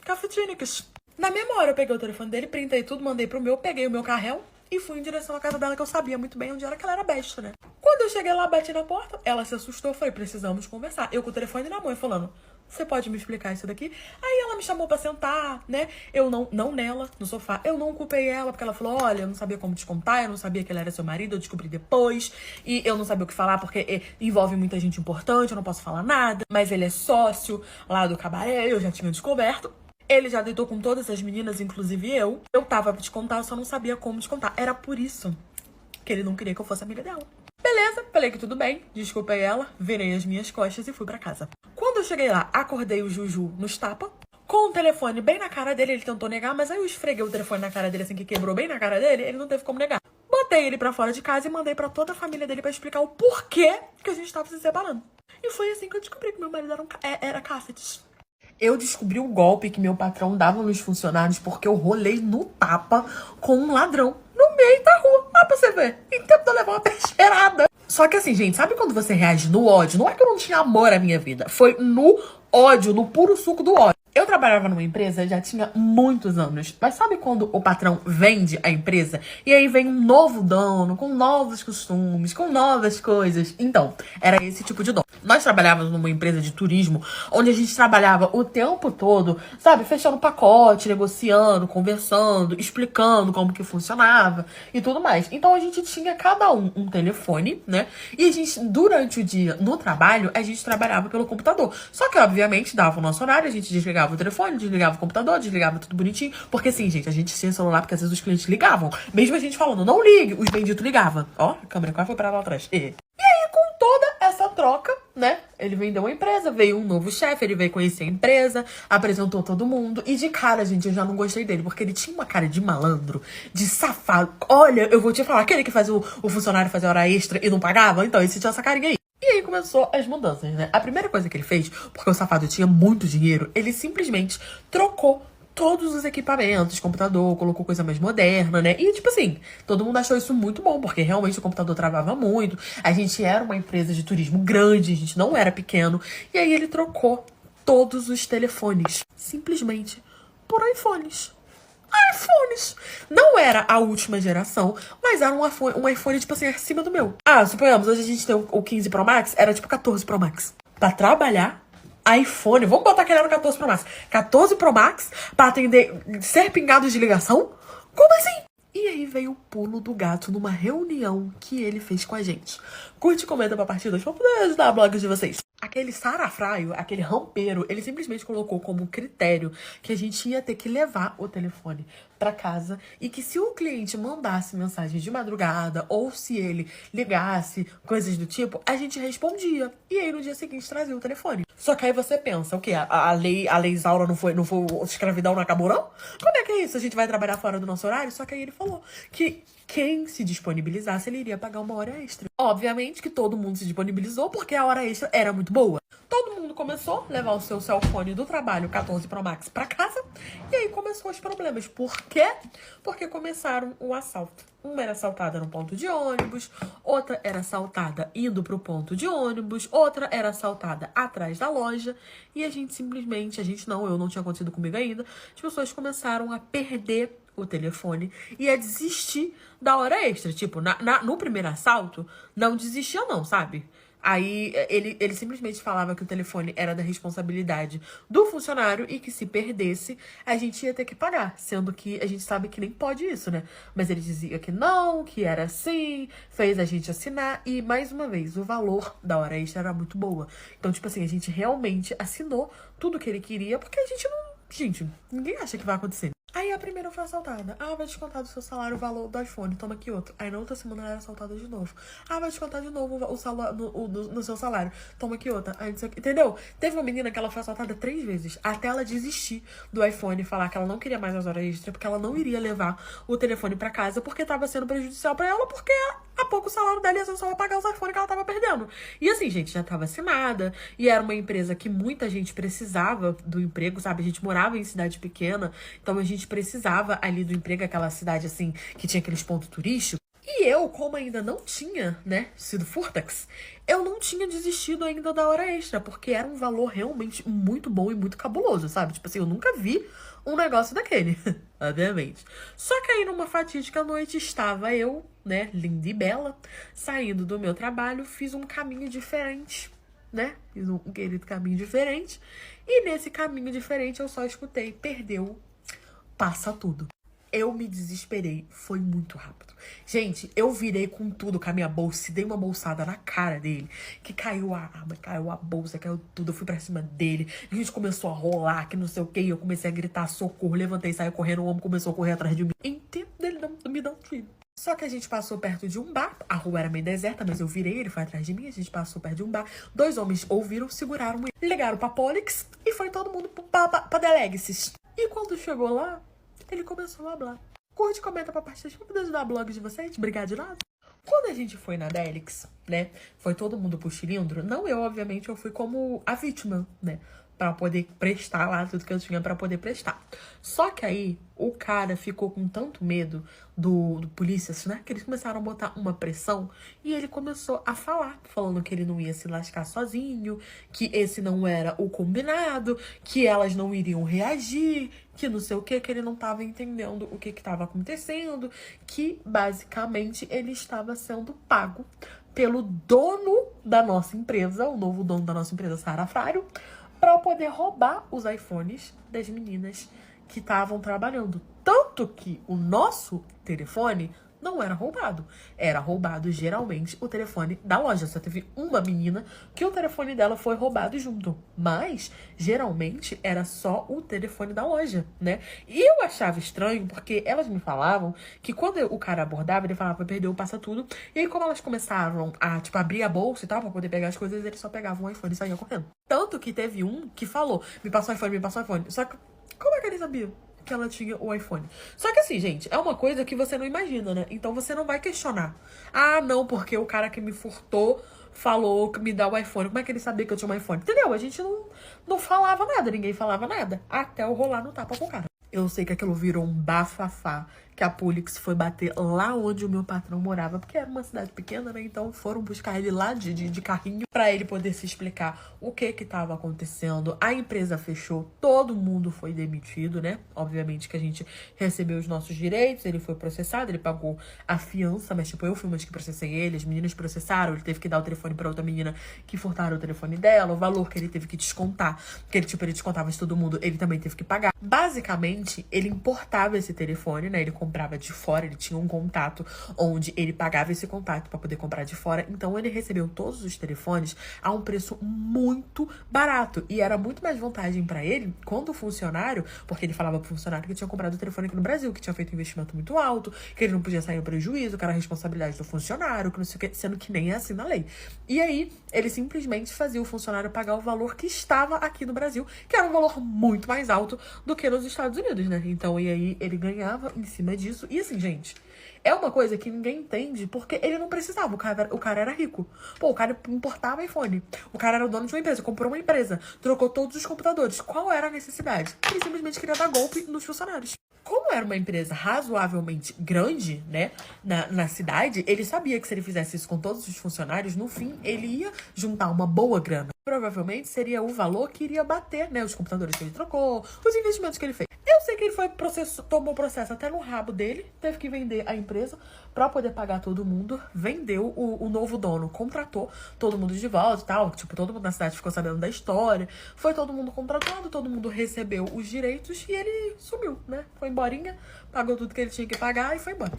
cafetínicas. Na mesma hora, eu peguei o telefone dele, printei tudo, mandei pro meu, peguei o meu carrão e fui em direção à casa dela, que eu sabia muito bem onde era, que ela era besta, né? Quando eu cheguei lá, bati na porta, ela se assustou, falei, precisamos conversar. Eu com o telefone na mão, falando, você pode me explicar isso daqui? Aí ela me chamou pra sentar, né? Eu não nela, no sofá. Eu não culpei ela, porque ela falou, olha, eu não sabia como te contar, eu não sabia que ele era seu marido, eu descobri depois. E eu não sabia o que falar, porque envolve muita gente importante, eu não posso falar nada. Mas ele é sócio lá do cabaré, eu já tinha descoberto. Ele já deitou com todas as meninas, inclusive eu. Eu tava pra te contar, eu só não sabia como te contar. Era por isso que ele não queria que eu fosse amiga dela. Beleza, falei que tudo bem, desculpei ela, virei as minhas costas e fui pra casa. Quando eu cheguei lá, acordei o Juju nos tapa, com o telefone bem na cara dele, ele tentou negar, mas aí eu esfreguei o telefone na cara dele assim, que quebrou bem na cara dele, ele não teve como negar. Botei ele pra fora de casa e mandei pra toda a família dele pra explicar o porquê que a gente tava se separando. E foi assim que eu descobri que meu marido era cafetes. Eu descobri o golpe que meu patrão dava nos funcionários porque eu rolei no tapa com um ladrão no meio da rua. Lá pra você ver. E tentou levar uma peixeirada. Só que assim, gente, sabe quando você reage no ódio? Não é que eu não tinha amor à minha vida. Foi no ódio, no puro suco do ódio. Eu trabalhava numa empresa já tinha muitos anos. Mas sabe quando o patrão vende a empresa e aí vem um novo dono, com novos costumes, com novas coisas? Então, era esse tipo de dono. Nós trabalhávamos numa empresa de turismo onde a gente trabalhava o tempo todo, sabe, fechando pacote, negociando, conversando, explicando como que funcionava e tudo mais. Então a gente tinha cada um telefone, né? E a gente, durante o dia, no trabalho, a gente trabalhava pelo computador. Só que, obviamente, dava o nosso horário, a gente desligava o telefone, desligava o computador, desligava tudo bonitinho. Porque assim, gente, a gente tinha celular porque às vezes os clientes ligavam. Mesmo a gente falando, não ligue, os benditos ligavam. Ó, a câmera quase foi pra lá atrás. E aí, com toda essa troca, né? Ele vendeu uma empresa, veio um novo chefe, ele veio conhecer a empresa, apresentou todo mundo. E de cara, gente, eu já não gostei dele, porque ele tinha uma cara de malandro, de safado. Olha, eu vou te falar, aquele que faz o funcionário fazer hora extra e não pagava, então esse tinha essa carinha aí. E aí começou as mudanças, né? A primeira coisa que ele fez, porque o safado tinha muito dinheiro, ele simplesmente trocou todos os equipamentos, computador, colocou coisa mais moderna, né? E, tipo assim, todo mundo achou isso muito bom, porque realmente o computador travava muito. A gente era uma empresa de turismo grande, a gente não era pequeno. E aí ele trocou todos os telefones, simplesmente, por iPhones. iPhones. Não era a última geração, mas era um iPhone, tipo assim, acima do meu. Ah, suponhamos, hoje a gente tem o 15 Pro Max, era tipo 14 Pro Max. pra trabalhar, iPhone, vamos botar que ele era o 14 Pro Max. 14 Pro Max pra atender, ser pingado de ligação? Como assim? E aí veio o pulo do gato numa reunião que ele fez com a gente. Curte e comenta pra partir 2 pra poder ajudar a blog de vocês. Aquele sarafraio, aquele rampeiro, ele simplesmente colocou como critério que a gente ia ter que levar o telefone pra casa e que se o cliente mandasse mensagem de madrugada ou se ele ligasse, coisas do tipo, a gente respondia. E aí no dia seguinte trazia o telefone. Só que aí você pensa, o quê? A lei Isaura não foi, escravidão não acabou não? Como é que é isso? A gente vai trabalhar fora do nosso horário? Só que aí ele falou que quem se disponibilizasse, ele iria pagar uma hora extra. Obviamente que todo mundo se disponibilizou porque a hora extra era muito boa. Todo mundo começou a levar o seu cellphone do trabalho 14 Pro Max pra casa. E aí começou os problemas. Por quê? Porque começaram o assalto. Uma era assaltada no ponto de ônibus, outra era assaltada indo pro ponto de ônibus, outra era assaltada atrás da loja. E a gente simplesmente, eu não tinha acontecido comigo ainda, as pessoas começaram a perder o telefone e a desistir da hora extra. Tipo, no primeiro assalto, não desistia não, sabe? Aí ele simplesmente falava que o telefone era da responsabilidade do funcionário e que se perdesse, a gente ia ter que pagar. Sendo que a gente sabe que nem pode isso, né? Mas ele dizia que não, que era assim, fez a gente assinar. E, mais uma vez, o valor da hora extra era muito boa. Então, tipo assim, a gente realmente assinou tudo que ele queria, porque a gente não... Gente, ninguém acha que vai acontecer. Aí a primeira foi assaltada. Ah, vai descontar do seu salário o valor do iPhone. Toma aqui outro. Aí na outra semana ela era assaltada de novo. Ah, vai descontar de novo o salário, no seu salário. Toma aqui outra. Aí, entendeu? Teve uma menina que ela foi assaltada 3 vezes. Até ela desistir do iPhone e falar que ela não queria mais as horas extras. Porque ela não iria levar o telefone pra casa. Porque tava sendo prejudicial pra ela. Porque a pouco o salário dela ia ser só pagar os iPhones que ela tava perdendo. E assim, gente, já tava assinada. E era uma empresa que muita gente precisava do emprego, sabe? A gente morava em cidade pequena. Então a gente precisava ali do emprego, aquela cidade assim, que tinha aqueles pontos turísticos. E eu, como ainda não tinha, né, sido furtax, eu não tinha desistido ainda da hora extra, porque era um valor realmente muito bom e muito cabuloso, sabe? Tipo assim, eu nunca vi um negócio daquele, obviamente. Só que aí numa fatídica noite estava eu, né, linda e bela, saindo do meu trabalho, fiz um caminho diferente, né? Fiz um querido caminho diferente. E nesse caminho diferente eu só escutei, perdeu, passa tudo. Eu me desesperei, foi muito rápido. Gente, eu virei com tudo com a minha bolsa, dei uma bolsada na cara dele, que caiu a arma, caiu a bolsa, caiu tudo, eu fui pra cima dele, a gente começou a rolar, que não sei o que, e eu comecei a gritar socorro, levantei, saí correndo, o homem começou a correr atrás de mim, em tempo dele não me dar um tiro. Só que a gente passou perto de um bar, a rua era meio deserta, mas eu virei, ele foi atrás de mim, a gente passou perto de um bar, 2 homens ouviram, seguraram, ligaram pra Polix e foi todo mundo pra Delegacies. E quando chegou lá, ele começou a hablar. Curte, comenta pra partir pra poder ajudar a blog de vocês. Obrigado de nada. Quando a gente foi na Delix, né? Foi todo mundo pro cilindro. Não eu, obviamente, eu fui como a vítima, né? Pra poder prestar lá tudo que eu tinha pra poder prestar. Só que aí, o cara ficou com tanto medo do polícia, né? Que eles começaram a botar uma pressão. E ele começou a falar, falando que ele não ia se lascar sozinho, que esse não era o combinado, que elas não iriam reagir, que não sei o que ele não tava entendendo o que tava acontecendo, que basicamente ele estava sendo pago pelo dono da nossa empresa, o novo dono da nossa empresa, Sarafrário, para poder roubar os iPhones das meninas que estavam trabalhando. Tanto que o nosso telefone não era roubado. Era roubado, geralmente, o telefone da loja. Só teve uma menina que o telefone dela foi roubado junto. Mas, geralmente, era só o telefone da loja, né? E eu achava estranho, porque elas me falavam que quando o cara abordava, ele falava, perdeu, passa tudo. E aí, como elas começaram a, tipo, abrir a bolsa e tal, pra poder pegar as coisas, eles só pegavam o iPhone e saíam correndo. Tanto que teve um que falou, me passou o iPhone, me passou o iPhone. Só que, como é que ele sabia que ela tinha o iPhone? Só que assim, gente, é uma coisa que você não imagina, né? Então você não vai questionar. Ah, não, porque o cara que me furtou falou que me dá o iPhone. Como é que ele sabia que eu tinha um iPhone? Entendeu? A gente não falava nada, ninguém falava nada. Até eu rolar no tapa com o cara. Eu sei que aquilo virou um bafafá, que a Polix foi bater lá onde o meu patrão morava, porque era uma cidade pequena, né? Então foram buscar ele lá de carrinho pra ele poder se explicar o que tava acontecendo. A empresa fechou, todo mundo foi demitido, né? Obviamente que a gente recebeu os nossos direitos, ele foi processado, ele pagou a fiança, mas tipo, eu fui uma que processei ele, as meninas processaram, ele teve que dar o telefone pra outra menina que furtaram o telefone dela, o valor que ele teve que descontar, que ele, tipo, ele descontava de todo mundo, ele também teve que pagar. Basicamente, ele importava esse telefone, né? Ele comprava de fora, ele tinha um contato onde ele pagava esse contato pra poder comprar de fora. Então, ele recebeu todos os telefones a um preço muito barato. E era muito mais vantagem pra ele quando o funcionário, porque ele falava pro funcionário que tinha comprado o telefone aqui no Brasil, que tinha feito um investimento muito alto, que ele não podia sair no prejuízo, que era a responsabilidade do funcionário, que não sei o que, sendo que nem é assim na lei. E aí, ele simplesmente fazia o funcionário pagar o valor que estava aqui no Brasil, que era um valor muito mais alto do que nos Estados Unidos, né? Então, e aí ele ganhava em cima disso. E assim, gente, é uma coisa que ninguém entende, porque ele não precisava, o cara era rico. Pô, o cara importava iPhone. O cara era o dono de uma empresa, comprou uma empresa, trocou todos os computadores. Qual era a necessidade? Ele simplesmente queria dar golpe nos funcionários. Como era uma empresa razoavelmente grande, né, na cidade, ele sabia que se ele fizesse isso com todos os funcionários, no fim, ele ia juntar uma boa grana. Provavelmente seria o valor que iria bater, né, os computadores que ele trocou, os investimentos que ele fez. Eu sei que ele tomou processo até no rabo dele, teve que vender a empresa pra poder pagar todo mundo, vendeu, o novo dono contratou todo mundo de volta e tal, tipo, todo mundo na cidade ficou sabendo da história, foi todo mundo contratado, todo mundo recebeu os direitos e ele sumiu, né, foi emborinha, pagou tudo que ele tinha que pagar e foi embora.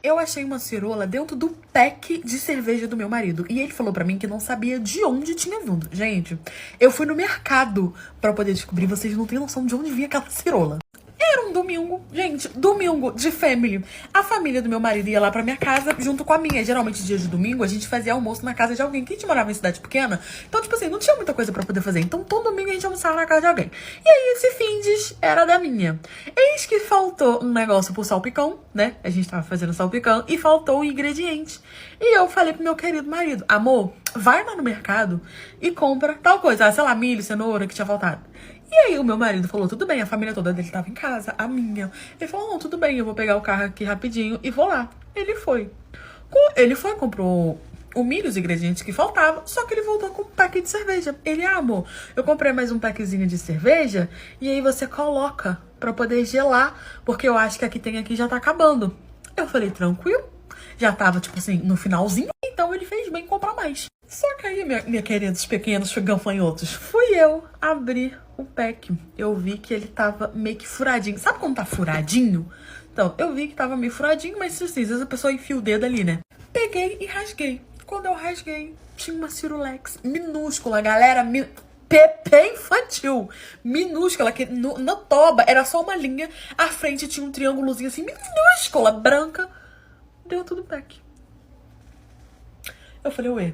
Eu achei uma cirola dentro do pack de cerveja do meu marido. E ele falou pra mim que não sabia de onde tinha vindo. Gente, eu fui no mercado pra poder descobrir. Vocês não têm noção de onde vinha aquela cirola. Era um domingo, gente, domingo de family. A família do meu marido ia lá pra minha casa junto com a minha. Geralmente, dia de domingo, a gente fazia almoço na casa de alguém. Que a gente morava em cidade pequena. Então, tipo assim, não tinha muita coisa pra poder fazer. Então, todo domingo a gente almoçava na casa de alguém. E aí, esse findes era da minha. Eis que faltou um negócio pro salpicão, né? A gente tava fazendo salpicão e faltou um ingrediente. E eu falei pro meu querido marido, amor, vai lá no mercado e compra tal coisa. Sei lá, milho, cenoura, que tinha faltado. E aí o meu marido falou, tudo bem, a família toda dele tava em casa, a minha. Ele falou, não, tudo bem, eu vou pegar o carro aqui rapidinho e vou lá. Ele foi. Comprou o milho, os ingredientes que faltavam, só que ele voltou com um pack de cerveja. Ele, amor, eu comprei mais um packzinho de cerveja e aí você coloca pra poder gelar, porque eu acho que aqui já tá acabando. Eu falei, tranquilo. Já tava, tipo assim, no finalzinho, então ele fez bem comprar mais. Só que aí, minha queridos pequenos gafanhotos, fui eu abrir o pack. Eu vi que ele tava meio que furadinho. Sabe quando tá furadinho? Então, eu vi que tava meio furadinho, mas assim, às vezes a pessoa enfia o dedo ali, né? Peguei e rasguei. Quando eu rasguei, tinha uma Cirulex minúscula, galera, PP infantil, minúscula, que na toba era só uma linha, à frente tinha um triângulozinho assim, minúscula, branca, dentro do pack. Eu falei, ué,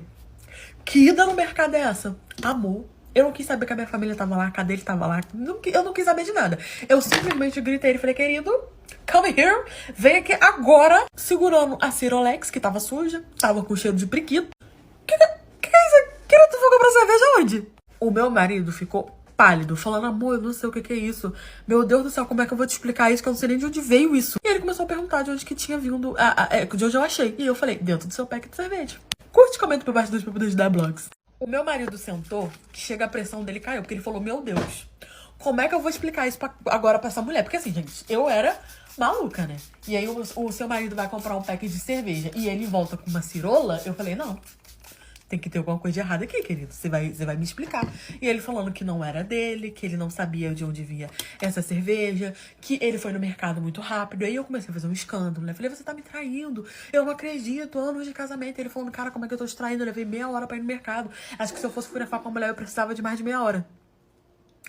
que ida no mercado é essa? Amor, eu não quis saber que a minha família tava lá, a cadeia tava lá, eu não quis saber de nada. Eu simplesmente gritei e falei, querido, come here, vem aqui agora, segurando a Cirolex, que tava suja, tava com cheiro de priquito. Que é isso? Querido, tu foi comprar cerveja onde? O meu marido ficou pálido, falando, amor, eu não sei o que é isso. Meu Deus do céu, como é que eu vou te explicar isso? Que eu não sei nem de onde veio isso. E ele começou a perguntar de onde que tinha vindo, de onde eu achei. E eu falei, dentro do seu pack de cerveja. Curte e comenta por baixo dos pra poder ajudar blogs. O meu marido sentou, que chega a pressão dele caiu, porque ele falou, meu Deus, como é que eu vou explicar isso agora pra essa mulher? Porque assim, gente, eu era maluca, né? E aí o seu marido vai comprar um pack de cerveja e ele volta com uma cirola, eu falei, não. Tem que ter alguma coisa de errado aqui, querido. Você vai me explicar. E ele falando que não era dele, que ele não sabia de onde vinha essa cerveja, que ele foi no mercado muito rápido. Aí eu comecei a fazer um escândalo, né? Falei, você tá me traindo. Eu não acredito. Anos de casamento. Ele falando, cara, como é que eu tô te traindo? Eu levei meia hora pra ir no mercado. Acho que se eu fosse fotografar com a mulher, eu precisava de mais de meia hora.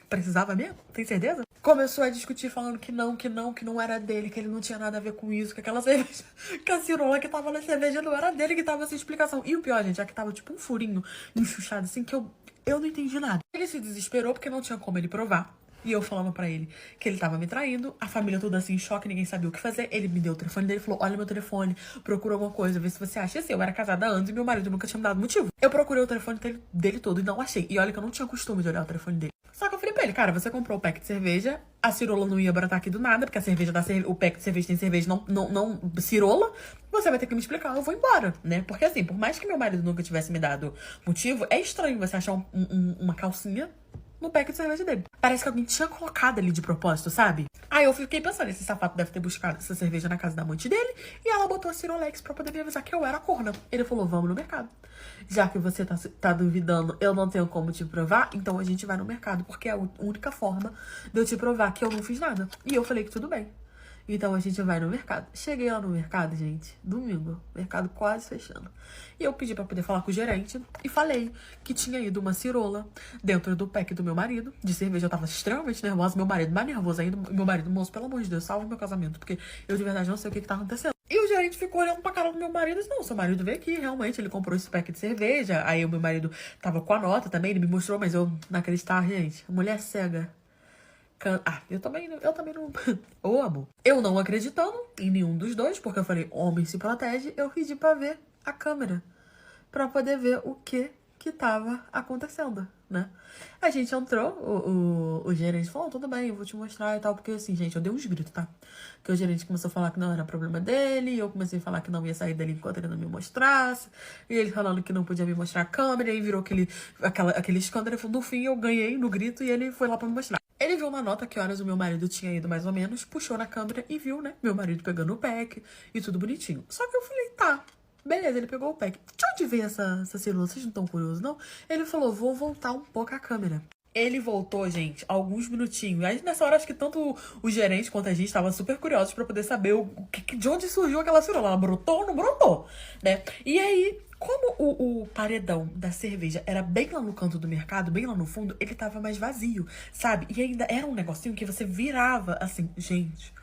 Precisava mesmo? Tem certeza? Começou a discutir falando que não era dele, que ele não tinha nada a ver com isso, que aquela cerveja, que a cirola que tava na cerveja não era dele, que tava sem explicação. E o pior, gente, é que tava tipo um furinho enxuchado, assim, que eu não entendi nada. Ele se desesperou porque não tinha como ele provar. E eu falando pra ele que ele tava me traindo, a família toda assim em choque, ninguém sabia o que fazer. Ele me deu o telefone dele e falou, olha meu telefone, procura alguma coisa, vê se você acha. E assim, eu era casada há anos e meu marido nunca tinha me dado motivo. Eu procurei o telefone dele todo e não achei. E olha que eu não tinha costume de olhar o telefone dele. Só que eu falei, pra ele, cara, você comprou o pack de cerveja, a cirola não ia brotar aqui do nada, porque a cerveja o pack de cerveja tem cerveja, não cirola, você vai ter que me explicar, eu vou embora, né? Porque assim, por mais que meu marido nunca tivesse me dado motivo, é estranho você achar uma calcinha no pack de cerveja dele. Parece que alguém tinha colocado ali de propósito, sabe? Aí eu fiquei pensando, esse sapato deve ter buscado essa cerveja na casa da amante dele, e ela botou a Cirolex pra poder me avisar que eu era corna. Ele falou, vamos no mercado. Já que você tá duvidando, eu não tenho como te provar, então a gente vai no mercado, porque é a única forma de eu te provar que eu não fiz nada. E eu falei que tudo bem. Então a gente vai no mercado. Cheguei lá no mercado, gente, domingo, mercado quase fechando. E eu pedi pra poder falar com o gerente e falei que tinha ido uma cirola dentro do pack do meu marido, de cerveja. Eu tava extremamente nervosa, meu marido mais nervoso ainda. Meu marido, moço, pelo amor de Deus, salve meu casamento, porque eu de verdade não sei o que tá acontecendo. E o gerente ficou olhando pra cara do meu marido e disse, não, seu marido veio aqui, realmente, ele comprou esse pack de cerveja. Aí o meu marido tava com a nota também, ele me mostrou, mas eu não acreditava, gente. Mulher cega. Eu também não. Ô, amor. Eu não acreditando em nenhum dos dois, porque eu falei, homem se protege, eu pedi pra ver a câmera. Pra poder ver o que tava acontecendo, né? A gente entrou, o gerente falou, tudo bem, eu vou te mostrar e tal, porque assim, gente, eu dei uns gritos, tá? Porque o gerente começou a falar que não era problema dele, e eu comecei a falar que não ia sair dele enquanto ele não me mostrasse, e ele falando que não podia me mostrar a câmera, e aí virou aquele escândalo, no fim eu ganhei no grito, e ele foi lá pra me mostrar. Ele viu na nota que horas o meu marido tinha ido mais ou menos, puxou na câmera e viu, né, meu marido pegando o pack e tudo bonitinho. Só que eu falei, tá, beleza, ele pegou o pack. De onde veio essa cirola? Vocês não estão curiosos, não? Ele falou, vou voltar um pouco a câmera. Ele voltou, gente, alguns minutinhos. Aí nessa hora, acho que tanto o gerente quanto a gente estavam super curiosos pra poder saber de onde surgiu aquela cirola. Ela brotou ou não brotou, né? E aí, como o paredão da cerveja era bem lá no canto do mercado, bem lá no fundo, ele tava mais vazio, sabe? E ainda era um negocinho que você virava assim, gente.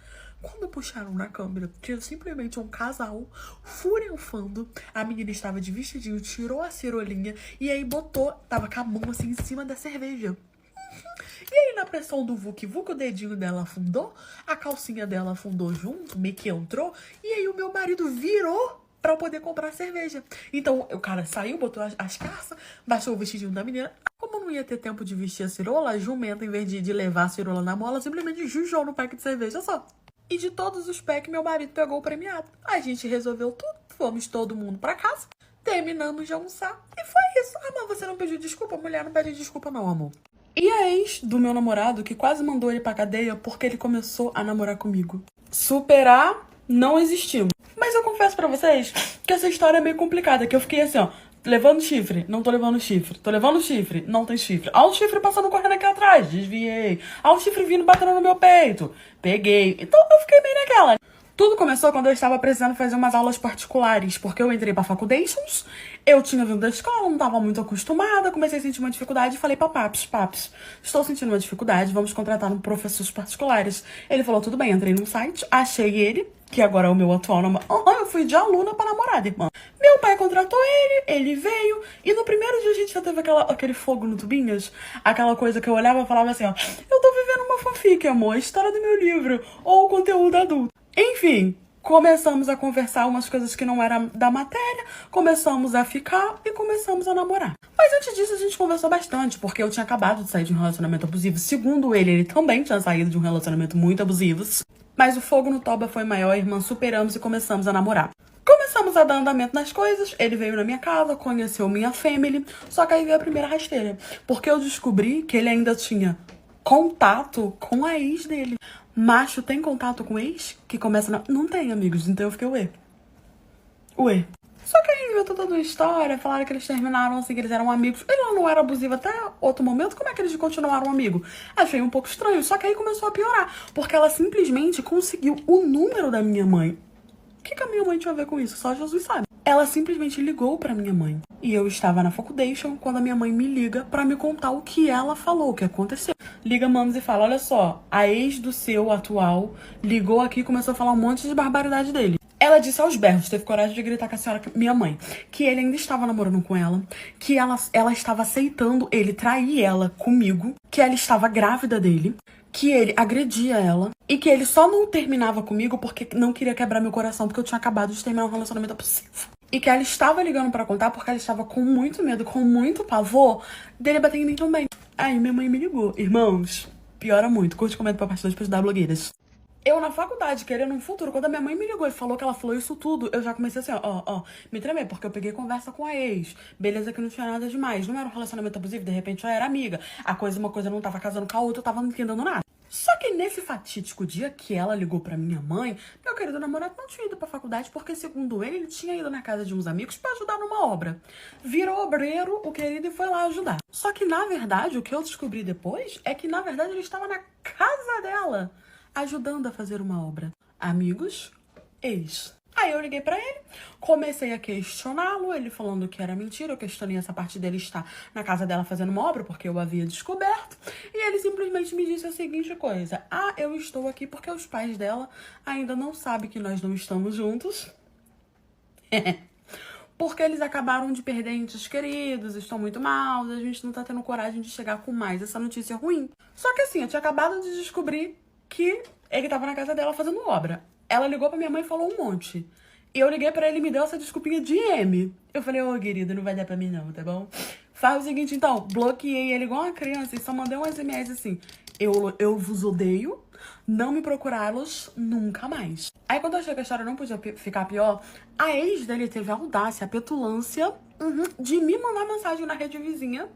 Quando puxaram na câmera, tinha simplesmente um casal furinfando. A menina estava de vestidinho, tirou a cirolinha e aí botou, tava com a mão assim em cima da cerveja. E aí, na pressão do Vuk, o dedinho dela afundou, a calcinha dela afundou junto, meio que entrou, e aí o meu marido virou pra poder comprar cerveja. Então, o cara saiu, botou as calças, baixou o vestidinho da menina. Como não ia ter tempo de vestir a cirola, a jumenta, em vez de levar a cirola na mola, simplesmente jujou no pack de cerveja só. E de todos os packs, meu marido pegou o premiado. A gente resolveu tudo, fomos todo mundo pra casa, terminamos de almoçar. E foi isso. Amor, você não pediu desculpa? A mulher não pede desculpa não, amor. E a ex do meu namorado, que quase mandou ele pra cadeia porque ele começou a namorar comigo. Superar não existiu. Mas eu confesso pra vocês que essa história é meio complicada, que eu fiquei assim, ó, levando chifre, não tô levando chifre. Tô levando chifre, não tem chifre. Há um chifre passando correndo aqui atrás, desviei. Há um chifre vindo batendo no meu peito, peguei. Então eu fiquei bem naquela. Tudo começou quando eu estava precisando fazer umas aulas particulares, porque eu entrei pra Faculdades, eu tinha vindo da escola, não estava muito acostumada, comecei a sentir uma dificuldade e falei pra Papis, estou sentindo uma dificuldade, vamos contratar um professores particulares. Ele falou, tudo bem, entrei num site, achei ele, que agora é o meu atual namorado. Eu fui de aluna pra namorada, irmã. Meu pai contratou ele veio, e no primeiro dia a gente já teve aquele fogo no tubinhas, aquela coisa que eu olhava e falava assim, ó, eu tô vivendo uma fanfic, amor, a história do meu livro, ou conteúdo adulto. Enfim, começamos a conversar umas coisas que não eram da matéria, começamos a ficar e começamos a namorar. Mas antes disso a gente conversou bastante, porque eu tinha acabado de sair de um relacionamento abusivo. Segundo ele também tinha saído de um relacionamento muito abusivo. Mas o fogo no toba foi maior, irmã, superamos e começamos a namorar. Começamos a dar andamento nas coisas, ele veio na minha casa, conheceu minha family, só que aí veio a primeira rasteira. Porque eu descobri que ele ainda tinha contato com a ex dele. Macho tem contato com ex? Que começa na... Não tem, amigos. Então eu fiquei, ué. Só que aí inventou toda uma história, falaram que eles terminaram assim, que eles eram amigos. Ele não era abusivo até outro momento, como é que eles continuaram amigos? Achei um pouco estranho, só que aí começou a piorar. Porque ela simplesmente conseguiu o número da minha mãe. O que a minha mãe tinha a ver com isso? Só Jesus sabe. Ela simplesmente ligou pra minha mãe. E eu estava na Faculdation quando a minha mãe me liga pra me contar o que ela falou, o que aconteceu. Liga, manos, e fala, olha só, a ex do seu atual ligou aqui e começou a falar um monte de barbaridade dele. Ela disse aos berros, teve coragem de gritar com a senhora, minha mãe, que ele ainda estava namorando com ela, que ela estava aceitando ele trair ela comigo, que ela estava grávida dele, que ele agredia ela e que ele só não terminava comigo porque não queria quebrar meu coração, porque eu tinha acabado de terminar um relacionamento abusivo. E que ela estava ligando pra contar porque ela estava com muito medo, com muito pavor dele bater em mim também. Aí minha mãe me ligou. Irmãos, piora muito. Curte, comenta pra partilhar depois da blogueiras. Eu na faculdade, querendo um futuro, quando a minha mãe me ligou e falou que ela falou isso tudo, eu já comecei assim, me tremer, porque eu peguei conversa com a ex. Beleza que não tinha nada demais. Não era um relacionamento abusivo, de repente eu era amiga. Uma coisa não tava casando com a outra, eu tava não entendendo nada. Só que nesse fatídico dia que ela ligou pra minha mãe, meu querido namorado não tinha ido pra faculdade, porque segundo ele tinha ido na casa de uns amigos pra ajudar numa obra. Virou obreiro, o querido, e foi lá ajudar. Só que, na verdade, o que eu descobri depois é que, na verdade, ele estava na casa dela, ajudando a fazer uma obra. Amigos, ex. Aí eu liguei pra ele, comecei a questioná-lo, ele falando que era mentira, eu questionei essa parte dele estar na casa dela fazendo uma obra, porque eu havia descoberto, e ele simplesmente me disse a seguinte coisa: eu estou aqui porque os pais dela ainda não sabem que nós não estamos juntos. Porque eles acabaram de perder entes queridos, estão muito mal, a gente não tá tendo coragem de chegar com mais essa notícia ruim. Só que assim, eu tinha acabado de descobrir que ele tava na casa dela fazendo obra. Ela ligou pra minha mãe e falou um monte. E eu liguei pra ele e me deu essa desculpinha de M. Eu falei, querido, não vai dar pra mim não, tá bom? Faz o seguinte, então, bloqueei ele igual uma criança e só mandei um SMS assim: eu vos odeio, não me procurá-los nunca mais. Aí quando eu achei que a história não podia ficar pior, a ex dele teve a audácia, a petulância de me mandar mensagem na rede vizinha,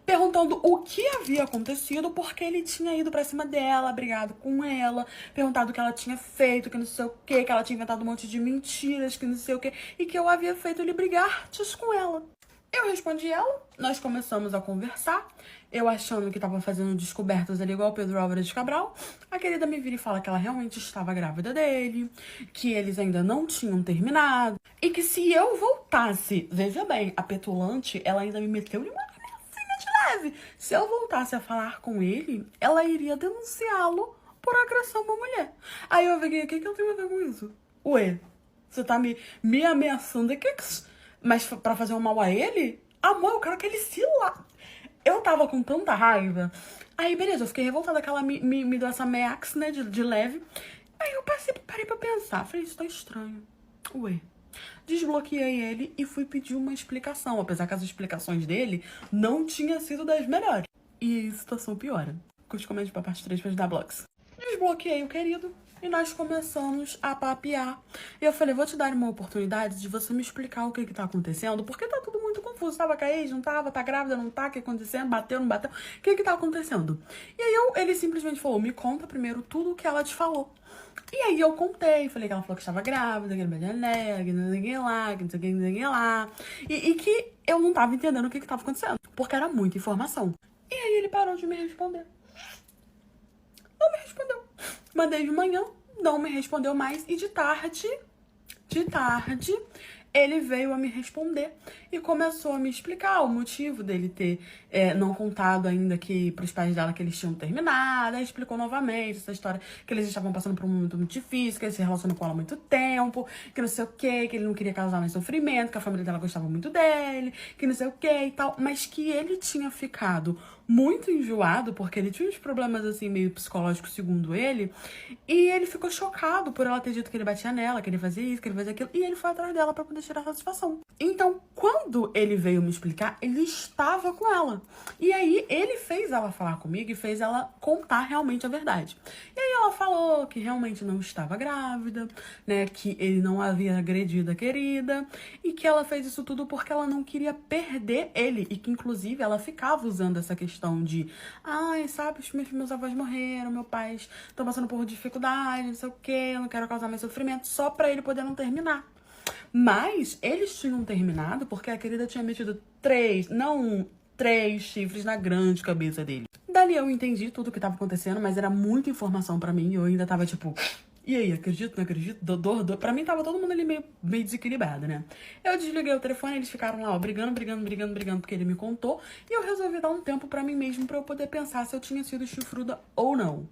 perguntando o que havia acontecido, porque ele tinha ido pra cima dela, brigado com ela, perguntado o que ela tinha feito, que não sei o que ela tinha inventado um monte de mentiras, que não sei o que, e que eu havia feito ele brigar com ela. Eu respondi ela, nós começamos a conversar, eu achando que tava fazendo descobertas ali igual o Pedro Álvares de Cabral. A querida me vira e fala que ela realmente estava grávida dele, que eles ainda não tinham terminado, e que se eu voltasse, veja bem, a petulante, ela ainda me meteu uma ameaçinha de leve. Se eu voltasse a falar com ele, ela iria denunciá-lo por agressão a uma mulher. Aí eu fiquei, o que eu tenho a ver com isso? Ué, você tá me ameaçando aqui? Mas pra fazer um mal a ele? Amor, eu quero que ele se lá. Eu tava com tanta raiva. Aí, beleza, eu fiquei revoltada que ela me deu essa ameaça, né, de leve. Aí eu parei pra pensar. Falei, isso tá estranho. Ué. Desbloqueei ele e fui pedir uma explicação. Apesar que as explicações dele não tinham sido das melhores. E a situação piora. Curte, comente pra parte 3 pra ajudar blogs. Desbloqueei o querido. E nós começamos a papear. E eu falei, vou te dar uma oportunidade de você me explicar o que tá acontecendo, porque tá tudo muito confuso. Tava com a ex, não tava, tá grávida, não tá, o que tá acontecendo, bateu, não bateu, o que tá acontecendo? E aí ele simplesmente falou, me conta primeiro tudo o que ela te falou. E aí eu contei, falei que ela falou que estava grávida, que era que não sei o que lá, que não sei o que, não sei o que lá. E que eu não tava entendendo o que tava acontecendo, porque era muita informação. E aí ele parou de me responder. Não me respondeu. Mandei de manhã, não me respondeu mais. E de tarde, ele veio a me responder e começou a me explicar o motivo dele ter não contado ainda que pros pais dela que eles tinham terminado. Aí explicou novamente essa história, que eles estavam passando por um momento muito difícil, que ele se relacionou com ela há muito tempo, que não sei o que ele não queria causar mais sofrimento, que a família dela gostava muito dele, que não sei o que e tal, mas que ele tinha ficado muito enjoado, porque ele tinha uns problemas assim meio psicológicos, segundo ele, e ele ficou chocado por ela ter dito que ele batia nela, que ele fazia isso, que ele fazia aquilo, e ele foi atrás dela pra poder tirar a satisfação. Então, quando ele veio me explicar, ele estava com ela. E aí, ele fez ela falar comigo e fez ela contar realmente a verdade. E aí ela falou que realmente não estava grávida, né, que ele não havia agredido a querida, e que ela fez isso tudo porque ela não queria perder ele, e que inclusive ela ficava usando essa questão de sabe, meus avós morreram, meus pais estão passando por dificuldade, não sei o que, eu não quero causar mais sofrimento, só pra ele poder não terminar. Mas eles tinham terminado porque a querida tinha metido três chifres na grande cabeça dele. Dali eu entendi tudo o que tava acontecendo, mas era muita informação pra mim e eu ainda tava tipo, e aí, acredito, não acredito? Dor. Pra mim tava todo mundo ali meio desequilibrado, né? Eu desliguei o telefone, eles ficaram lá, ó, brigando, porque ele me contou. E eu resolvi dar um tempo pra mim mesmo pra eu poder pensar se eu tinha sido chifruda ou não.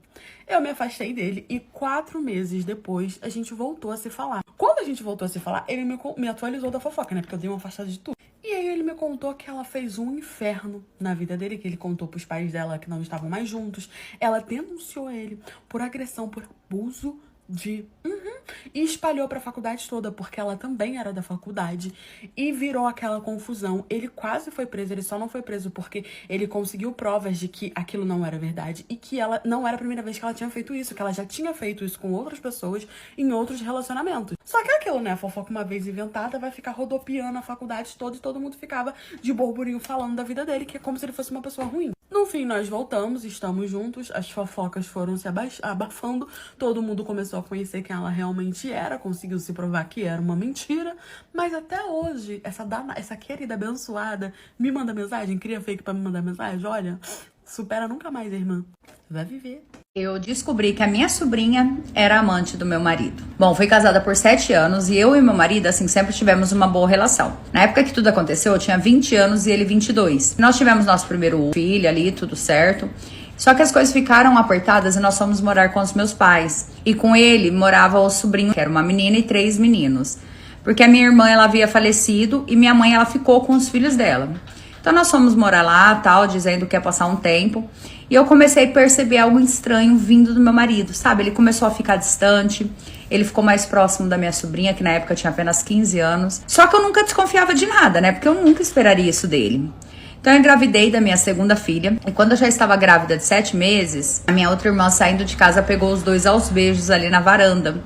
Eu me afastei dele e 4 meses depois a gente voltou a se falar. Quando a gente voltou a se falar, ele me atualizou da fofoca, né? Porque eu dei uma afastada de tudo. E aí ele me contou que ela fez um inferno na vida dele, que ele contou pros pais dela que não estavam mais juntos. Ela denunciou ele por agressão, por abuso E espalhou pra faculdade toda, porque ela também era da faculdade. E virou aquela confusão. Ele quase foi preso, ele só não foi preso porque ele conseguiu provas de que aquilo não era verdade. E que ela não era a primeira vez que ela tinha feito isso, que ela já tinha feito isso com outras pessoas em outros relacionamentos. Só que é aquilo, né? A fofoca uma vez inventada vai ficar rodopiando a faculdade toda e todo mundo ficava de burburinho falando da vida dele, que é como se ele fosse uma pessoa ruim. No fim, nós voltamos, estamos juntos, as fofocas foram se abafando, todo mundo começou a conhecer quem ela realmente era, conseguiu se provar que era uma mentira, mas até hoje, essa querida abençoada me manda mensagem, cria fake pra me mandar mensagem, olha, supera nunca mais, irmã, vai viver. Eu descobri que a minha sobrinha era amante do meu marido. Bom, fui casada por 7 anos e eu e meu marido, assim, sempre tivemos uma boa relação. Na época que tudo aconteceu, eu tinha 20 anos e ele 22. Nós tivemos nosso primeiro filho ali, tudo certo. Só que as coisas ficaram apertadas e nós fomos morar com os meus pais. E com ele morava o sobrinho, que era uma menina e 3 meninos. Porque a minha irmã, ela havia falecido e minha mãe, ela ficou com os filhos dela. Então nós fomos morar lá, tal, dizendo que ia passar um tempo. E eu comecei a perceber algo estranho vindo do meu marido, sabe? Ele começou a ficar distante, ele ficou mais próximo da minha sobrinha, que na época tinha apenas 15 anos. Só que eu nunca desconfiava de nada, né? Porque eu nunca esperaria isso dele. Então eu engravidei da minha segunda filha. E quando eu já estava grávida de 7 meses, a minha outra irmã saindo de casa pegou os dois aos beijos ali na varanda.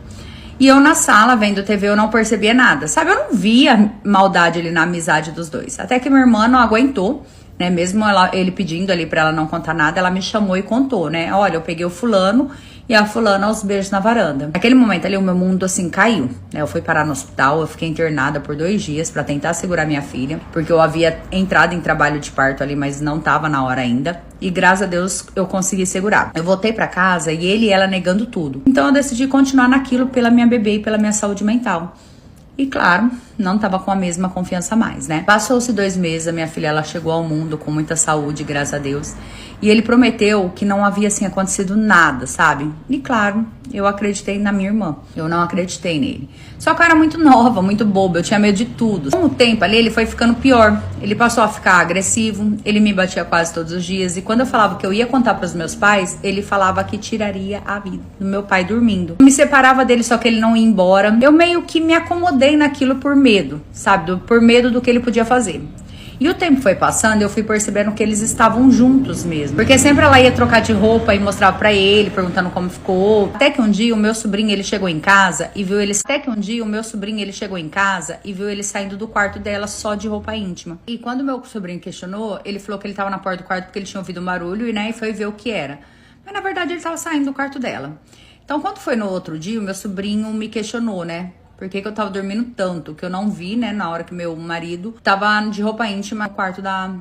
E eu na sala, vendo TV, eu não percebia nada, sabe? Eu não via maldade ali na amizade dos dois. Até que minha irmã não aguentou, né? Mesmo ele pedindo ali pra ela não contar nada, ela me chamou e contou, né? Olha, eu peguei o fulano e a fulana aos beijos na varanda. Naquele momento ali, o meu mundo, assim, caiu, né? Eu fui parar no hospital, eu fiquei internada por 2 dias pra tentar segurar minha filha, porque eu havia entrado em trabalho de parto ali, mas não tava na hora ainda. E graças a Deus eu consegui segurar. Eu voltei pra casa e ele e ela negando tudo. Então eu decidi continuar naquilo pela minha bebê e pela minha saúde mental. E claro, não tava com a mesma confiança mais, né? Passou-se 2 meses, a minha filha, ela chegou ao mundo com muita saúde, graças a Deus. E ele prometeu que não havia, assim, acontecido nada, sabe? E claro, eu acreditei na minha irmã. Eu não acreditei nele. Só que eu era muito nova, muito boba, eu tinha medo de tudo. Com o tempo ali, ele foi ficando pior. Ele passou a ficar agressivo, ele me batia quase todos os dias. E quando eu falava que eu ia contar pros meus pais, ele falava que tiraria a vida do meu pai dormindo. Eu me separava dele, só que ele não ia embora. Eu meio que me acomodei naquilo por medo, sabe? Por medo do que ele podia fazer. E o tempo foi passando e eu fui percebendo que eles estavam juntos mesmo. Porque sempre ela ia trocar de roupa e mostrava pra ele, perguntando como ficou. Até que um dia o meu sobrinho, ele chegou em casa e viu ele... saindo do quarto dela só de roupa íntima. E quando meu sobrinho questionou, ele falou que ele tava na porta do quarto porque ele tinha ouvido um barulho e, né, e foi ver o que era. Mas na verdade ele tava saindo do quarto dela. Então quando foi no outro dia, o meu sobrinho me questionou, né? Por que eu tava dormindo tanto? Que eu não vi, né, na hora que meu marido tava de roupa íntima no quarto da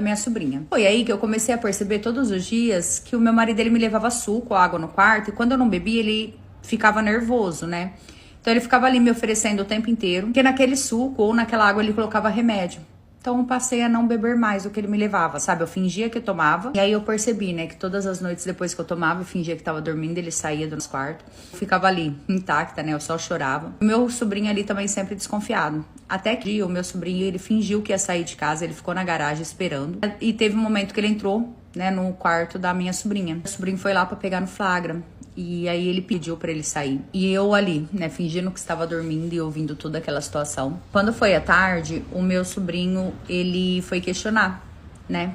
minha sobrinha. Foi aí que eu comecei a perceber todos os dias que o meu marido, ele me levava suco, água no quarto, e quando eu não bebia, ele ficava nervoso, né? Então ele ficava ali me oferecendo o tempo inteiro, porque naquele suco ou naquela água ele colocava remédio. Então eu passei a não beber mais do que ele me levava, sabe? Eu fingia que eu tomava. E aí eu percebi, né, que todas as noites depois que eu tomava, eu fingia que tava dormindo, ele saía do nosso quarto. Eu ficava ali, intacta, né? Eu só chorava. O meu sobrinho ali também sempre desconfiado. Até que o meu sobrinho, ele fingiu que ia sair de casa, ele ficou na garagem esperando. E teve um momento que ele entrou, né, no quarto da minha sobrinha. O sobrinho foi lá pra pegar no flagra. E aí ele pediu pra ele sair. E eu ali, né, fingindo que estava dormindo e ouvindo toda aquela situação. Quando foi à tarde, o meu sobrinho, ele foi questionar, né,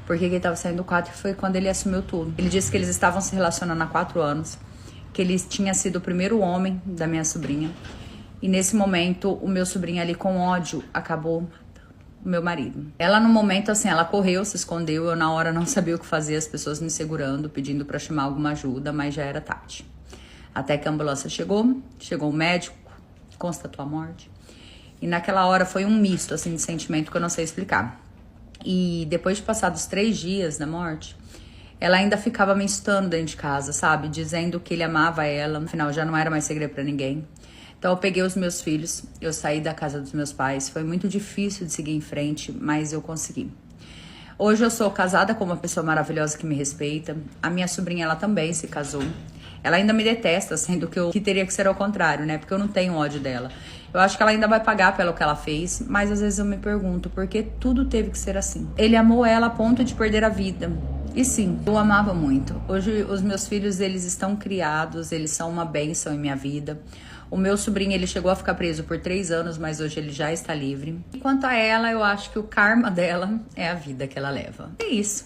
por que ele tava saindo do quarto, e foi quando ele assumiu tudo. Ele disse que eles estavam se relacionando há 4 anos, que ele tinha sido o primeiro homem da minha sobrinha. E nesse momento, o meu sobrinho ali com ódio acabou o meu marido. Ela no momento, assim, ela correu, se escondeu, eu na hora não sabia o que fazer, as pessoas me segurando, pedindo pra chamar alguma ajuda, mas já era tarde. Até que a ambulância chegou o médico, constatou a morte. E naquela hora foi um misto, assim, de sentimento que eu não sei explicar. E depois de passados 3 dias da morte, ela ainda ficava me instando dentro de casa, sabe? Dizendo que ele amava ela, no final já não era mais segredo pra ninguém. Então eu peguei os meus filhos, eu saí da casa dos meus pais, foi muito difícil de seguir em frente, mas eu consegui. Hoje eu sou casada com uma pessoa maravilhosa que me respeita, a minha sobrinha, ela também se casou. Ela ainda me detesta, sendo que teria que ser ao contrário, né? Porque eu não tenho ódio dela. Eu acho que ela ainda vai pagar pelo que ela fez, mas às vezes eu me pergunto por que tudo teve que ser assim. Ele amou ela a ponto de perder a vida. E sim, eu amava muito. Hoje os meus filhos, eles estão criados, eles são uma bênção em minha vida. O meu sobrinho, ele chegou a ficar preso por 3 anos, mas hoje ele já está livre. E quanto a ela, eu acho que o karma dela é a vida que ela leva. É isso.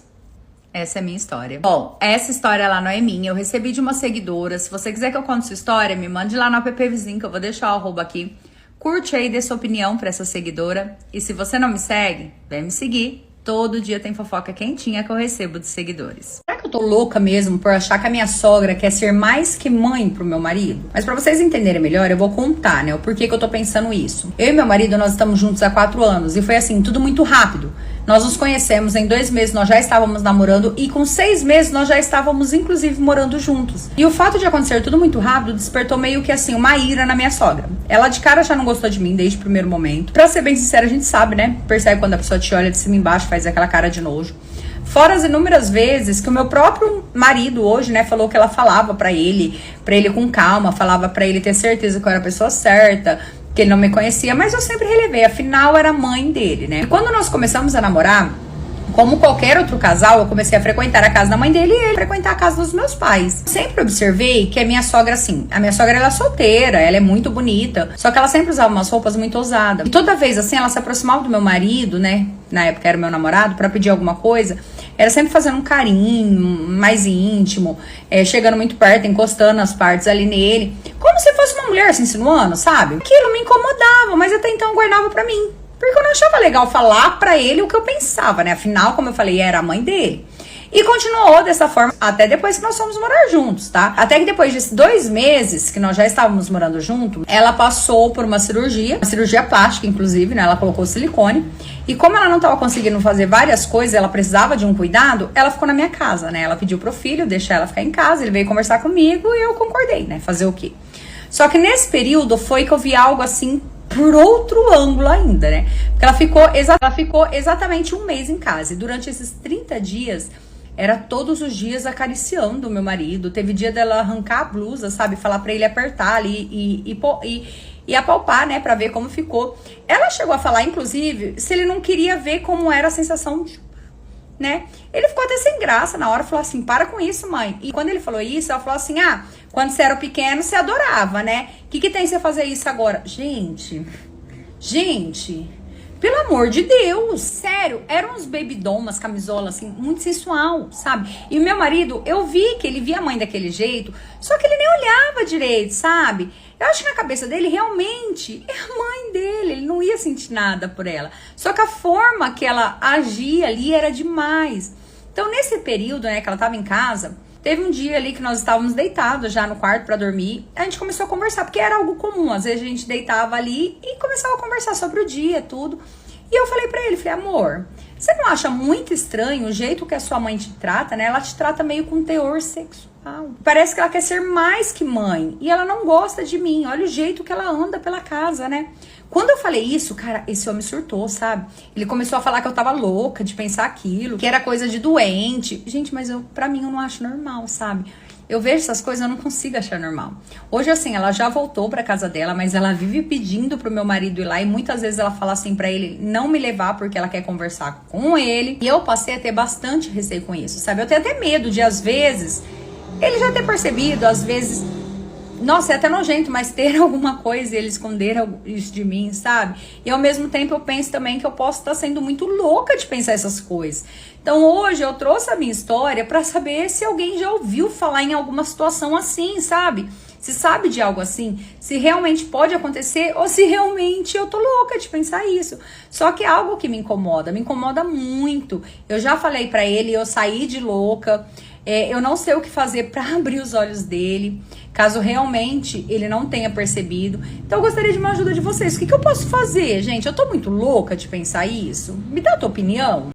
Essa é a minha história. Bom, essa história lá não é minha, eu recebi de uma seguidora. Se você quiser que eu conte sua história, me mande lá no app Vizinho, que eu vou deixar o arroba aqui. Curte aí, dê sua opinião pra essa seguidora. E se você não me segue, vem me seguir. Todo dia tem fofoca quentinha que eu recebo de seguidores. Será que eu tô louca mesmo por achar que a minha sogra quer ser mais que mãe pro meu marido? Mas pra vocês entenderem melhor, eu vou contar, né, o porquê que eu tô pensando isso. Eu e meu marido, nós estamos juntos há 4 anos e foi assim, tudo muito rápido. Nós nos conhecemos, em 2 meses nós já estávamos namorando e com 6 meses nós já estávamos, inclusive, morando juntos. E o fato de acontecer tudo muito rápido despertou meio que assim, uma ira na minha sogra. Ela de cara já não gostou de mim desde o primeiro momento. Pra ser bem sincera, a gente sabe, né? Percebe quando a pessoa te olha de cima e embaixo, faz aquela cara de nojo. Fora as inúmeras vezes que o meu próprio marido hoje, né, falou que ela falava pra ele com calma, falava pra ele ter certeza que eu era a pessoa certa, que ele não me conhecia, mas eu sempre relevei, afinal era mãe dele, né? E quando nós começamos a namorar, como qualquer outro casal, eu comecei a frequentar a casa da mãe dele e ele frequentar a casa dos meus pais. Sempre observei que a minha sogra, assim, a minha sogra, ela é solteira, ela é muito bonita, só que ela sempre usava umas roupas muito ousadas. E toda vez, assim, ela se aproximava do meu marido, né, na época era meu namorado, pra pedir alguma coisa, era sempre fazendo um carinho mais íntimo, chegando muito perto, encostando as partes ali nele, como se fosse uma mulher se insinuando, sabe? Aquilo me incomodava, mas até então eu guardava pra mim. Porque eu não achava legal falar pra ele o que eu pensava, né? Afinal, como eu falei, era a mãe dele. E continuou dessa forma até depois que nós fomos morar juntos, tá? Até que depois de 2 meses que nós já estávamos morando junto, ela passou por uma cirurgia plástica, inclusive, né? Ela colocou silicone. E como ela não estava conseguindo fazer várias coisas, ela precisava de um cuidado, ela ficou na minha casa, né? Ela pediu pro filho deixar ela ficar em casa, ele veio conversar comigo e eu concordei, né? Fazer o quê? Só que nesse período foi que eu vi algo assim por outro ângulo ainda, né? Porque ela ficou exatamente 1 mês em casa. E durante esses 30 dias, era todos os dias acariciando o meu marido. Teve dia dela arrancar a blusa, sabe? Falar pra ele apertar ali e apalpar, né? Pra ver como ficou. Ela chegou a falar, inclusive, se ele não queria ver como era a sensação, né? Ele ficou até sem graça na hora, falou assim, para com isso, mãe. E quando ele falou isso, ela falou assim, quando você era pequeno, você adorava, né? O que tem você fazer isso agora? Gente, pelo amor de Deus, sério, eram uns baby doll, umas camisolas assim, muito sensual, sabe? E o meu marido, eu vi que ele via a mãe daquele jeito, só que ele nem olhava direito, sabe? Eu acho que na cabeça dele, realmente, é a mãe dele, ele não ia sentir nada por ela. Só que a forma que ela agia ali era demais. Então, nesse período, né, que ela tava em casa, teve um dia ali que nós estávamos deitados já no quarto pra dormir, a gente começou a conversar, porque era algo comum, às vezes a gente deitava ali e começava a conversar sobre o dia, tudo. E eu falei pra ele, falei, amor, você não acha muito estranho o jeito que a sua mãe te trata, né? Ela te trata meio com teor sexual. Parece que ela quer ser mais que mãe e ela não gosta de mim, olha o jeito que ela anda pela casa, né? Quando eu falei isso, cara, esse homem surtou, sabe? Ele começou a falar que eu tava louca de pensar aquilo, que era coisa de doente. Gente, mas pra mim eu não acho normal, sabe? Eu vejo essas coisas, eu não consigo achar normal. Hoje, assim, ela já voltou pra casa dela, mas ela vive pedindo pro meu marido ir lá e muitas vezes ela fala assim pra ele não me levar porque ela quer conversar com ele. E eu passei a ter bastante receio com isso, sabe? Eu tenho até medo de, às vezes, ele já ter percebido, às vezes... Nossa, é até nojento, mas ter alguma coisa e ele esconder isso de mim, sabe? E ao mesmo tempo eu penso também que eu posso estar sendo muito louca de pensar essas coisas. Então hoje eu trouxe a minha história pra saber se alguém já ouviu falar em alguma situação assim, sabe? Se sabe de algo assim, se realmente pode acontecer ou se realmente eu tô louca de pensar isso. Só que é algo que me incomoda muito. Eu já falei pra ele, eu saí de louca. Eu não sei o que fazer pra abrir os olhos dele, caso realmente ele não tenha percebido. Então eu gostaria de uma ajuda de vocês. O que eu posso fazer, gente? Eu tô muito louca de pensar isso? Me dá a tua opinião.